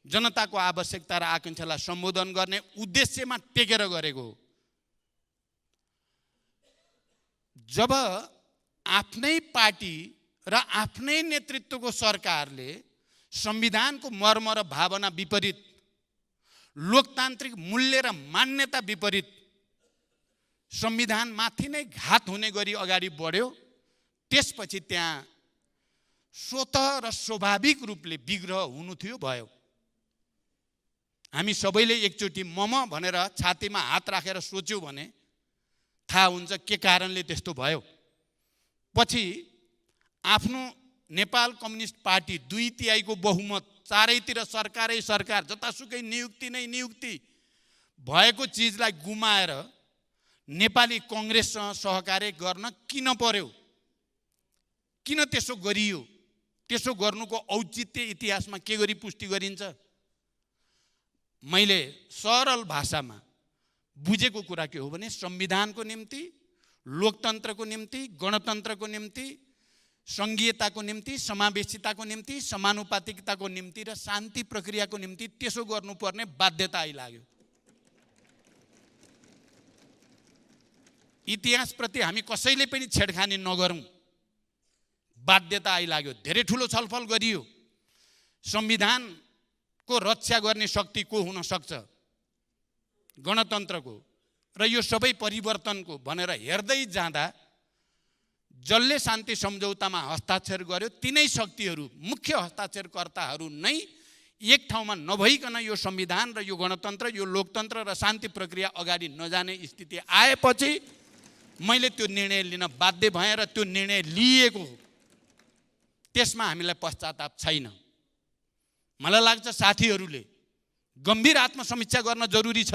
जनताको आवश्यकता र आकाङ्क्षालाई सम्बोधन गर्ने उद्देश्यमा टेकेर गरेको हो। जब आफ्नै पार्टी र आफ्नै नेतृत्वको सरकारले संविधानको मर्म र भावना विपरीत, लोकतान्त्रिक मूल्य र मान्यता विपरीत संविधानमाथि नै घात हुने गरी अगाडि बढ्यो, त्यसपछि त्यहाँ स्वतः र स्वाभाविक रूपले विग्रह हुनु थियो, भयो। हामी सबैले एकचोटि मम भनेर छातीमा हात राखेर सोच्यौँ भने थाहा हुन्छ के कारणले त्यस्तो भयो। पछि आफ्नो नेपाल कम्युनिस्ट पार्टी 2/3 को बहुमत, चारैतिर सरकारै सरकार, जतासुकै नियुक्ति नै नियुक्ति भएको चिजलाई गुमाएर नेपाली कङ्ग्रेससँग सहकार्य गर्न किन पर्यो? किन त्यसो गरियो? त्यसो गर्नुको औचित्य इतिहासमा के गरी पुष्टि गरिन्छ? मैले सरल भाषामा बुझेको कुरा के हो भने, संविधानको निम्ति, लोकतन्त्रको निम्ति, गणतन्त्रको निम्ति, सङ्घीयताको निम्ति, समावेशिताको निम्ति, समानुपातिकताको निम्ति र शान्ति प्रक्रियाको निम्ति त्यसो गर्नुपर्ने बाध्यता आइलाग्यो। इतिहासप्रति हामी कसैले पनि छेडखानी नगरौँ, बाध्यता आइलाग्यो। धेरै ठुलो छलफल गरियो, संविधानको रक्षा गर्ने शक्ति को हुन सक्छ, गणतन्त्रको र यो सबै परिवर्तनको भनेर हेर्दै जाँदा जसले शान्ति सम्झौतामा हस्ताक्षर गर्यो तिनै शक्तिहरू, मुख्य हस्ताक्षरकर्ताहरू नै एक ठाउँमा नभइकन यो संविधान र यो गणतन्त्र, यो लोकतन्त्र र शान्ति प्रक्रिया अगाडि नजाने स्थिति आएपछि मैले त्यो निर्णय लिन बाध्य भएँ र त्यो निर्णय लिएको। त्यसमा हामीलाई पश्चाताप छैन। मलाई लाग्छ साथीहरूले गम्भीर आत्मसमीक्षा गर्न जरुरी छ।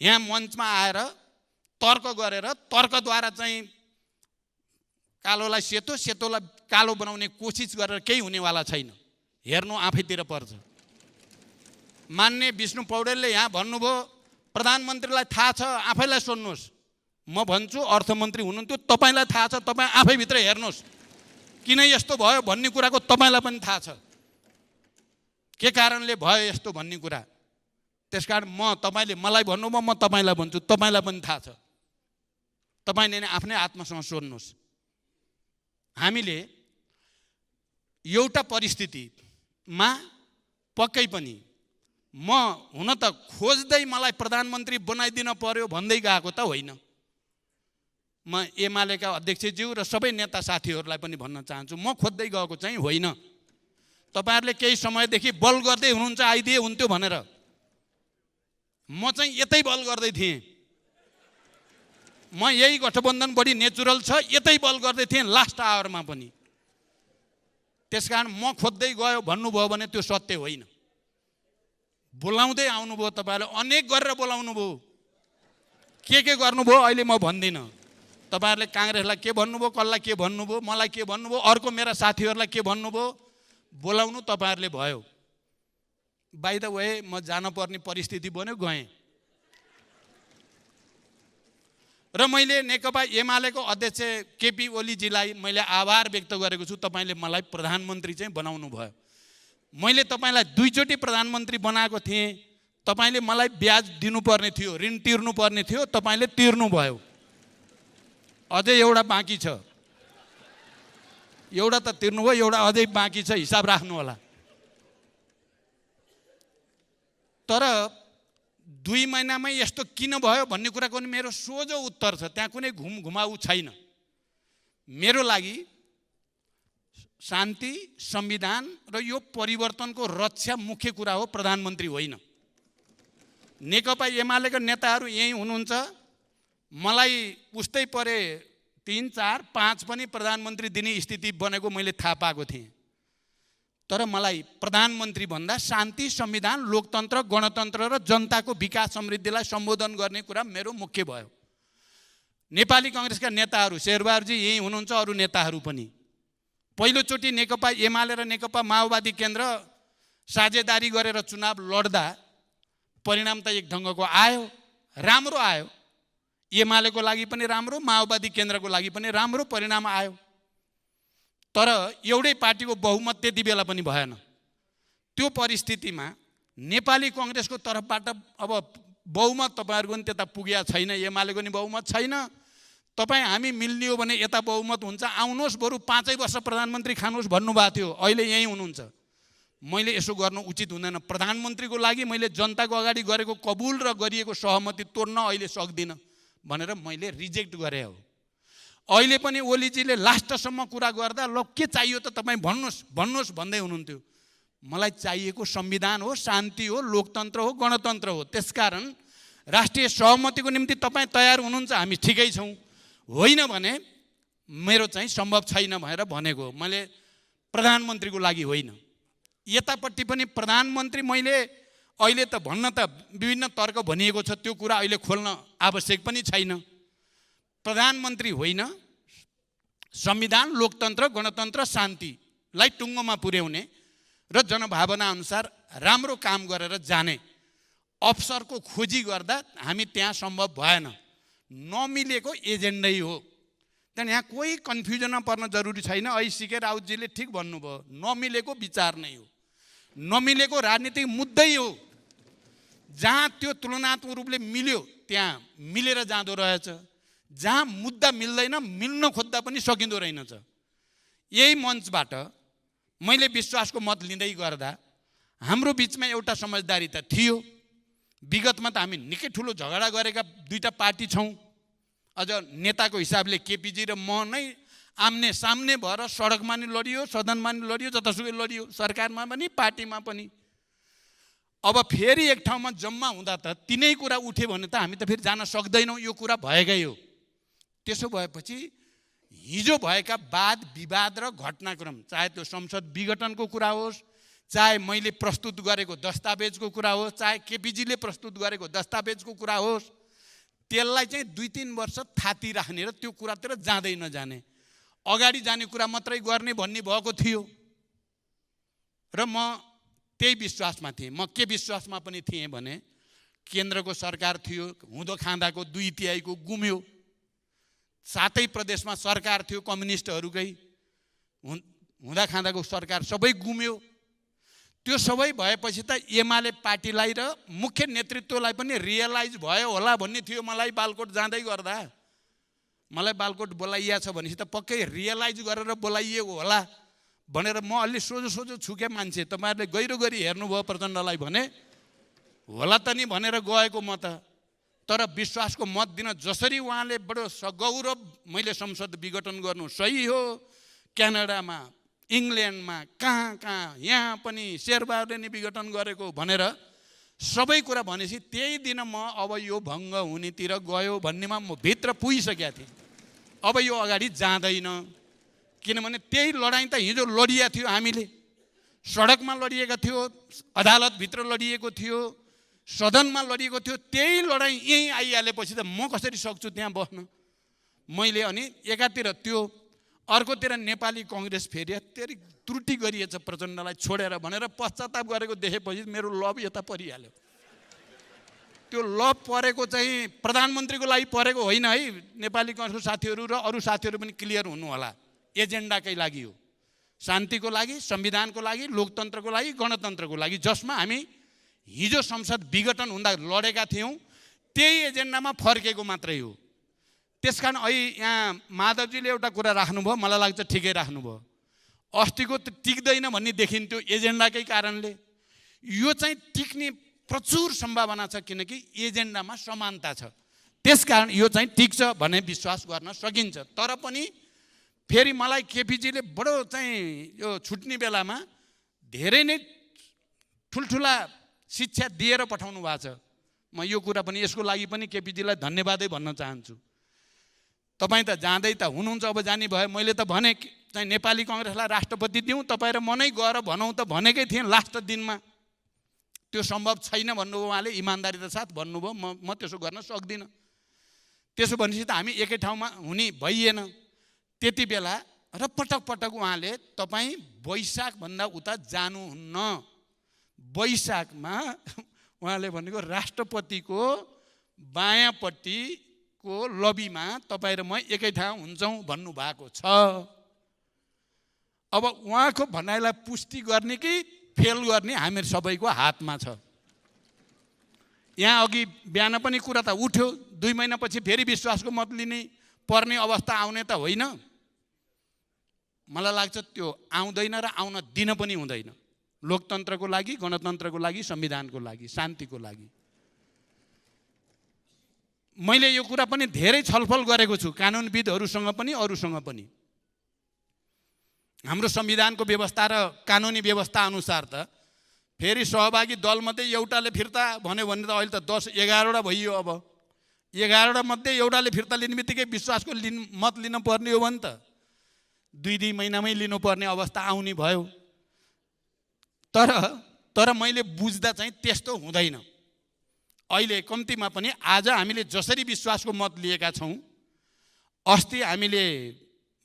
यहाँ मञ्चमा आएर तर्क गरेर, तर्कद्वारा चाहिँ कालोलाई सेतो, सेतोलाई कालो बनाउने कोसिस गरेर केही हुनेवाला छैन। हेर्नु आफैतिर पर्छ। मान्य विष्णु पौडेलले यहाँ भन्नुभयो, प्रधानमन्त्रीलाई थाहा छ, आफैलाई सोध्नुहोस्। म भन्छु अर्थमन्त्री हुनुहुन्थ्यो, तपाईँलाई थाहा छ, तपाईँ आफैभित्र हेर्नुहोस् किन यस्तो भयो भन्ने कुराको तपाईँलाई पनि थाहा छ, के कारणले भयो यस्तो भन्ने कुरा। त्यसकारण तपाईले मलाई भन्नुभयो, म तपाईलाई भन्छु, तपाईलाई पनि थाहा छ। तपाईले नै आफ्नै आत्मासँग सोध्नुहोस्। हामीले एउटा परिस्थितिमा पक्कै पनि म हुन त खोज्दै मलाई प्रधानमन्त्री बनाइदिन पर्यो भन्दै गएको त होइन। म एमालेका अध्यक्षज्यू र सबै नेता साथीहरूलाई पनि भन्न चाहन्छु, म खोज्दै गएको चाहिँ होइन। तपाईहरुले केही समयदेखि बल गर्दै हुनुहुन्छ आइदिए हुन्थ्यो भनेर। म चाहिँ यतै बल गर्दै थिएँ। म यही गठबन्धन बढी नेचुरल छ, यतै बल गर्दै थिएँ लास्ट आवरमा पनि। त्यसकारण म खोज्दै गयो भन्नुभयो भने त्यो सत्य होइन। बोलाउँदै आउनुभयो, तपाईहरुले अनेक गरेर बोलाउनु भयो। के गर्नुभयो अहिले म भन्दिनँ। तपाईहरुले कांग्रेसलाई के भन्नुभयो, कसलाई के भन्नुभयो, मलाई के भन्नुभयो, अर्को मेरा साथीहरूलाई के भन्नुभयो, बोलाउनु तपाईहरुले भयो। बाइ द वे म जान पर्ने परिस्थिति बन्यो, गएँ। र मैले नेकपा एमालेको अध्यक्ष केपी ओलीजीलाई मैले आभार व्यक्त गरेको छु। तपाईले मलाई प्रधानमन्त्री चाहिँ बनाउनु भयो। मैले तपाईलाई दुईचोटि प्रधानमन्त्री बनाएको थिएँ। तपाईले मलाई ब्याज दिनुपर्ने थियो, ऋण तिर्नुपर्ने थियो, तपाईले तिर्नु भयो। अझै एउटा बाँकी छ। एउटा त तिर्नु भयो, एउटा अझै बाँकी छ, हिसाब राख्नु होला। तर 2 महिनामै यस्तो किन भयो भन्ने कुराको नि मेरो सोझो उत्तर छ। त्यहाँ कुनै घुमघुमाउ छैन। मेरो लागि शान्ति, संविधान र यो परिवर्तनको रक्षा मुख्य कुरा हो, प्रधानमन्त्री होइन। नेकपा एमालेका नेताहरू यही हुनुहुन्छ। मलाई उस्तै परे 3, 4, 5 पनि प्रधानमन्त्री दिने स्थिति बनेको मैले थाहा पाएको थिएँ। तर मलाई प्रधानमन्त्री भन्दा शान्ति, संविधान, लोकतन्त्र, गणतन्त्र र जनताको विकास समृद्धिलाई सम्बोधन गर्ने कुरा मेरो मुख्य भयो। नेपाली कांग्रेसका नेताहरू, शेरबहादुरजी यही हुनुहुन्छ, अरू नेताहरू पनि पहिलोचोटि नेकपा एमाले र नेकपा माओवादी केन्द्र साझेदारी गरेर चुनाव लड्दा परिणाम त एक ढङ्गको आयो, राम्रो आयो। एमालेको लागि पनि राम्रो, माओवादी केन्द्रको लागि पनि राम्रो परिणाम आयो। तर एउटै पार्टीको बहुमत त्यति बेला पनि भएन। त्यो परिस्थितिमा नेपाली कांग्रेसको तर्फबाट अब बहुमत तपाईहरुको पनि त्यता पुगेको छैन, एमालेको नि बहुमत छैन। तपाई हामी मिल्ने हो भने यता बहुमत हुन्छ, आउनुहोस् बरु 5 वर्ष प्रधानमन्त्री खानुहोस् भन्नुभएको थियो। अहिले यही हुनुहुन्छ। मैले यसो गर्नु उचित हुँदैन। प्रधानमन्त्रीको लागि मैले जनताको अगाडि गरेको कबुल र गरिएको सहमति तोड्न अहिले सक्दिनँ भनेर मैले रिजेक्ट गरे हो। अहिले पनि ओलीजीले लास्टसम्म कुरा गर्दा ल के चाहियो त तपाई भन्नुहोस् भन्दै हुनुहुन्थ्यो। मलाई चाहिएको संविधान हो, शान्ति हो, लोकतन्त्र हो, गणतन्त्र हो। त्यसकारण राष्ट्रिय सहमतिको निम्ति तपाई तयार हुनुहुन्छ, हामी ठिकै छौँ। होइन भने मेरो चाहिँ सम्भव छैन भनेर भनेको। मैले प्रधानमन्त्रीको लागि होइन। यतापट्टि पनि प्रधानमन्त्री मैले अहिले त भन्न त विभिन्न तर्क भनिएको छ, त्यो कुरा अहिले खोल्न आवश्यक पनि छैन। प्रधानमन्त्री होइन, संविधान, लोकतन्त्र, गणतन्त्र, शान्तिलाई टुङ्गोमा पुर्याउने र जनभावना अनुसार राम्रो काम गरेर जाने अवसरको खोजी गर्दा हामी त्यहाँ सम्भव भएन। नमिलेको एजेन्डै हो। त्यहाँ यहाँ कोही कन्फ्युजनमा पर्न जरुरी छैन। सीके राउतजीले ठिक भन्नुभयो, नमिलेको विचार नै हो, नमिलेको राजनीतिक मुद्दै हो। जहाँ त्यो तुलनात्मक रूपले मिल्यो त्यहाँ मिलेर जाँदो रहेछ। जहाँ मुद्दा मिल्दैन, मिल्न खोज्दा पनि सकिँदो रहेनछ। यही मञ्चबाट मैले विश्वासको मत लिँदै गर्दा हाम्रो बिचमा एउटा समझदारी त थियो। विगतमा त हामी निकै ठुलो झगडा गरेका दुईटा पार्टी छौँ। अझ नेताको हिसाबले केपीजी र म नै आम्ने सामने भएर सडकमा नि लडियो, सदनमा नि लडियो, जतासुकै लडियो, सरकारमा पनि पार्टीमा पनि। अब फेरि एक ठाउँमा जम्मा हुँदा त तिनै कुरा उठ्यो भने त हामी त फेरि जान सक्दैनौँ। यो कुरा भएकै हो। त्यसो भएपछि हिजो भएका वाद विवाद र घटनाक्रम, चाहे त्यो संसद विघटनको कुरा होस्, चाहे मैले प्रस्तुत गरेको दस्तावेजको कुरा होस्, चाहे केपीजीले प्रस्तुत गरेको दस्तावेजको कुरा होस्, त्यसलाई चाहिँ 2-3 वर्ष थाती राख्ने र त्यो कुरातिर जाँदै नजाने, अगाडि जाने कुरा मात्रै गर्ने भन्ने भएको थियो। र म त्यही विश्वासमा थिएँ। म के विश्वासमा पनि थिएँ भने केन्द्रको सरकार थियो, हुँदो खाँदाको 2/3 गुम्यो। 7 प्रदेशमा सरकार थियो कम्युनिस्टहरूकै, हुँदा खाँदाको सरकार सबै गुम्यो। त्यो सबै भएपछि त एमाले पार्टीलाई र मुख्य नेतृत्वलाई पनि रियलाइज भयो होला भन्ने थियो। मलाई बालकोट जाँदै गर्दा मलाई बालकोट बोलाइया छ भनेपछि त पक्कै रियलाइज गरेर बोलाइएको होला भनेर म अलि सोझो सोझो छुके मान्छे। तपाईँहरूले गहिरो गरी हेर्नुभयो प्रचण्डलाई भने होला त नि भनेर गएको म त। तर विश्वासको मत दिन जसरी उहाँले बडो सगौरव मैले संसद विघटन गर्नु सही हो, क्यानाडामा इङ्ल्यान्डमा कहाँ यहाँ पनि शेरबहादुरले नि विघटन गरेको भनेर सबै कुरा भनेपछि त्यही दिन म अब यो भङ्ग हुनेतिर गयो भन्नेमा म भित्र पुगिसकेका थिएँ। अब यो अगाडि जाँदैन, किनभने त्यही लडाइँ त हिजो लडिया थियो। हामीले सडकमा लडिएका थियो, अदालतभित्र लडिएको थियो, सदनमा लडिएको थियो। त्यही लडाइँ यहीँ आइहालेपछि त म कसरी सक्छु त्यहाँ बस्न। मैले अनि एकातिर त्यो, अर्कोतिर नेपाली कङ्ग्रेस फेरि त्यही त्रुटि गरिएछ प्रचण्डलाई छोडेर भनेर पश्चाताप गरेको देखेपछि मेरो लभ यता परिहाल्यो। त्यो लभ परेको चाहिँ प्रधानमन्त्रीको लागि परेको होइन है। नेपाली कङ्ग्रेसको साथीहरू र अरू साथीहरू पनि क्लियर हुनु होला। एजेन्डाकै लागि हो, शान्तिको लागि, संविधानको लागि, लोकतन्त्रको लागि, गणतन्त्रको लागि, जसमा हामी हिजो संसद विघटन हुँदा लडेका थियौँ। त्यही एजेन्डामा फर्केको मात्रै हो। त्यसकारण अहिले यहाँ माधवजीले एउटा कुरा राख्नुभयो, मलाई लाग्छ ठिकै राख्नुभयो। अस्तिको त टिक्दैन भन्ने देखिन्थ्यो एजेन्डाकै कारणले। यो चाहिँ टिक्ने प्रचुर सम्भावना छ, किनकि एजेन्डामा समानता छ। त्यसकारण यो चाहिँ टिक्छ भन्ने विश्वास गर्न सकिन्छ। तर पनि फेरि मलाई केपीजीले बडो चाहिँ यो छुट्ने बेलामा धेरै नै ठुल्ठुला शिक्षा दिएर पठाउनु भएको छ। म यो कुरा पनि यसको लागि पनि केपीजीलाई धन्यवादै भन्न चाहन्छु। तपाईँ त जाँदै त हुनुहुन्छ, अब जाने भयो। मैले त भने चाहिँ नेपाली कङ्ग्रेसलाई राष्ट्रपति दिउँ, तपाईँ र म नै गएर भनौँ त भनेकै थिएँ लास्ट दिनमा। त्यो सम्भव छैन भन्नुभयो उहाँले, इमान्दारीका साथ भन्नुभयो। म त्यसो गर्न सक्दिनँ। त्यसो भनेपछि त हामी एकै ठाउँमा हुने भइएन। त्यति बेला र पटक पटक उहाँले तपाईँ वैशाखभन्दा उता जानुहुन्न। वैशाखमा उहाँले भनेको राष्ट्रपतिको बायाँपट्टिको लबीमा तपाईँ र म एकै ठाउँ हुन्छौँ भन्नुभएको छ। अब उहाँको भनाइलाई पुष्टि गर्ने कि फेल गर्ने हामीहरू सबैको हातमा छ। यहाँ अघि बिहान पनि कुरा त उठ्यो, 2 महिनापछि फेरि विश्वासको मत लिने पर्ने अवस्था आउने त होइन। मलाई लाग्छ त्यो आउँदैन र आउन दिन पनि हुँदैन। लोकतन्त्रको लागि, गणतन्त्रको लागि, संविधानको लागि, शान्तिको लागि। मैले यो कुरा पनि धेरै छलफल गरेको छु कानुनविदहरूसँग पनि, अरूसँग पनि। हाम्रो संविधानको व्यवस्था र कानुनी व्यवस्था अनुसार त फेरि सहभागी दलमध्ये एउटाले फिर्ता भन्यो भने त अहिले त 10-11वटा भइयो। अब 11वटा मध्ये एउटाले फिर्ता लिने बित्तिकै विश्वासको मत लिनु पर्ने हो भने त 2 महिनामै लिनुपर्ने अवस्था आउने भयो। तर मैले बुझ्दा चाहिँ त्यस्तो हुँदैन। अहिले कम्तीमा पनि आज हामीले जसरी विश्वासको मत लिएका छौँ, अस्ति हामीले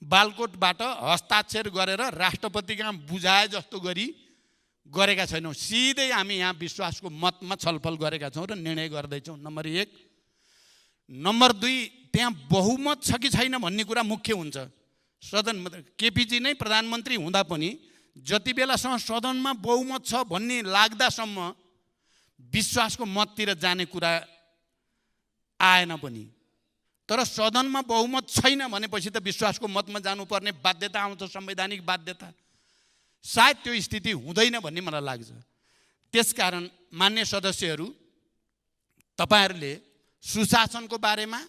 बालकोटबाट हस्ताक्षर गरेर राष्ट्रपति कहाँ बुझाए जस्तो गरी गरेका छैनौँ। सिधै हामी यहाँ विश्वासको मतमा छलफल गरेका छौँ र निर्णय गर्दैछौँ। नम्बर 1। नम्बर 2, त्यहाँ बहुमत छ कि छैन भन्ने कुरा मुख्य हुन्छ। सदन केपीजी नै प्रधानमन्त्री हुँदा पनि जति बेलासम्म सदनमा बहुमत छ भन्ने लाग्दासम्म विश्वासको मततिर जाने कुरा आएन पनि। तर सदनमा बहुमत छैन भनेपछि त विश्वासको मतमा जानुपर्ने बाध्यता आउँछ, संवैधानिक बाध्यता। सायद त्यो स्थिति हुँदैन भन्ने मलाई लाग्छ। त्यसकारण मान्य सदस्यहरू, तपाईहरूले सुशासनको बारेमा,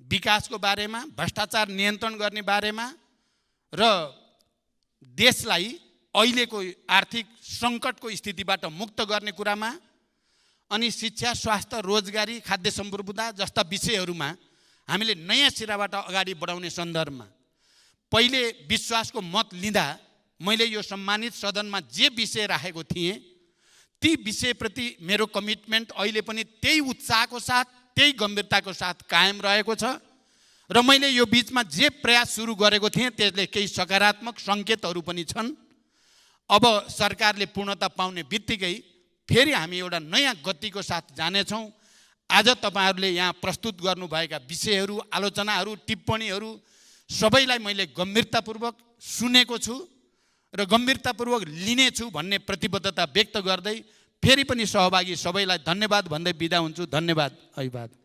विकासको बारेमा, भ्रष्टाचार नियन्त्रण गर्ने बारेमा र देशलाई अहिलेको आर्थिक सङ्कटको स्थितिबाट मुक्त गर्ने कुरामा, अनि शिक्षा, स्वास्थ्य, रोजगारी, खाद्य सम्पदा जस्ता विषयहरूमा हामीले नयाँ सिराबाट अगाडि बढाउने सन्दर्भमा पहिले विश्वासको मत लिँदा मैले यो सम्मानित सदनमा जे विषय राखेको थिएँ ती विषयप्रति मेरो कमिटमेन्ट अहिले पनि त्यही उत्साहको साथ, त्यही गम्भीरताको साथ कायम रहेको छ। र मैले यो बिचमा जे प्रयास सुरु गरेको थिएँ त्यसले केही सकारात्मक सङ्केतहरू पनि छन्। अब सरकारले पूर्णता पाउने बित्तिकै फेरि हामी एउटा नयाँ गतिको साथ जानेछौँ। आज तपाईहरूले यहाँ प्रस्तुत गर्नुभएका विषयहरू, आलोचनाहरू, टिप्पणीहरू सबैलाई मैले गम्भीरतापूर्वक सुनेको छु र गम्भीरतापूर्वक लिनेछु भन्ने प्रतिबद्धता व्यक्त गर्दै फेरि पनि सहभागी सबैलाई धन्यवाद भन्दै बिदा हुन्छु। धन्यवाद। अभिवादन।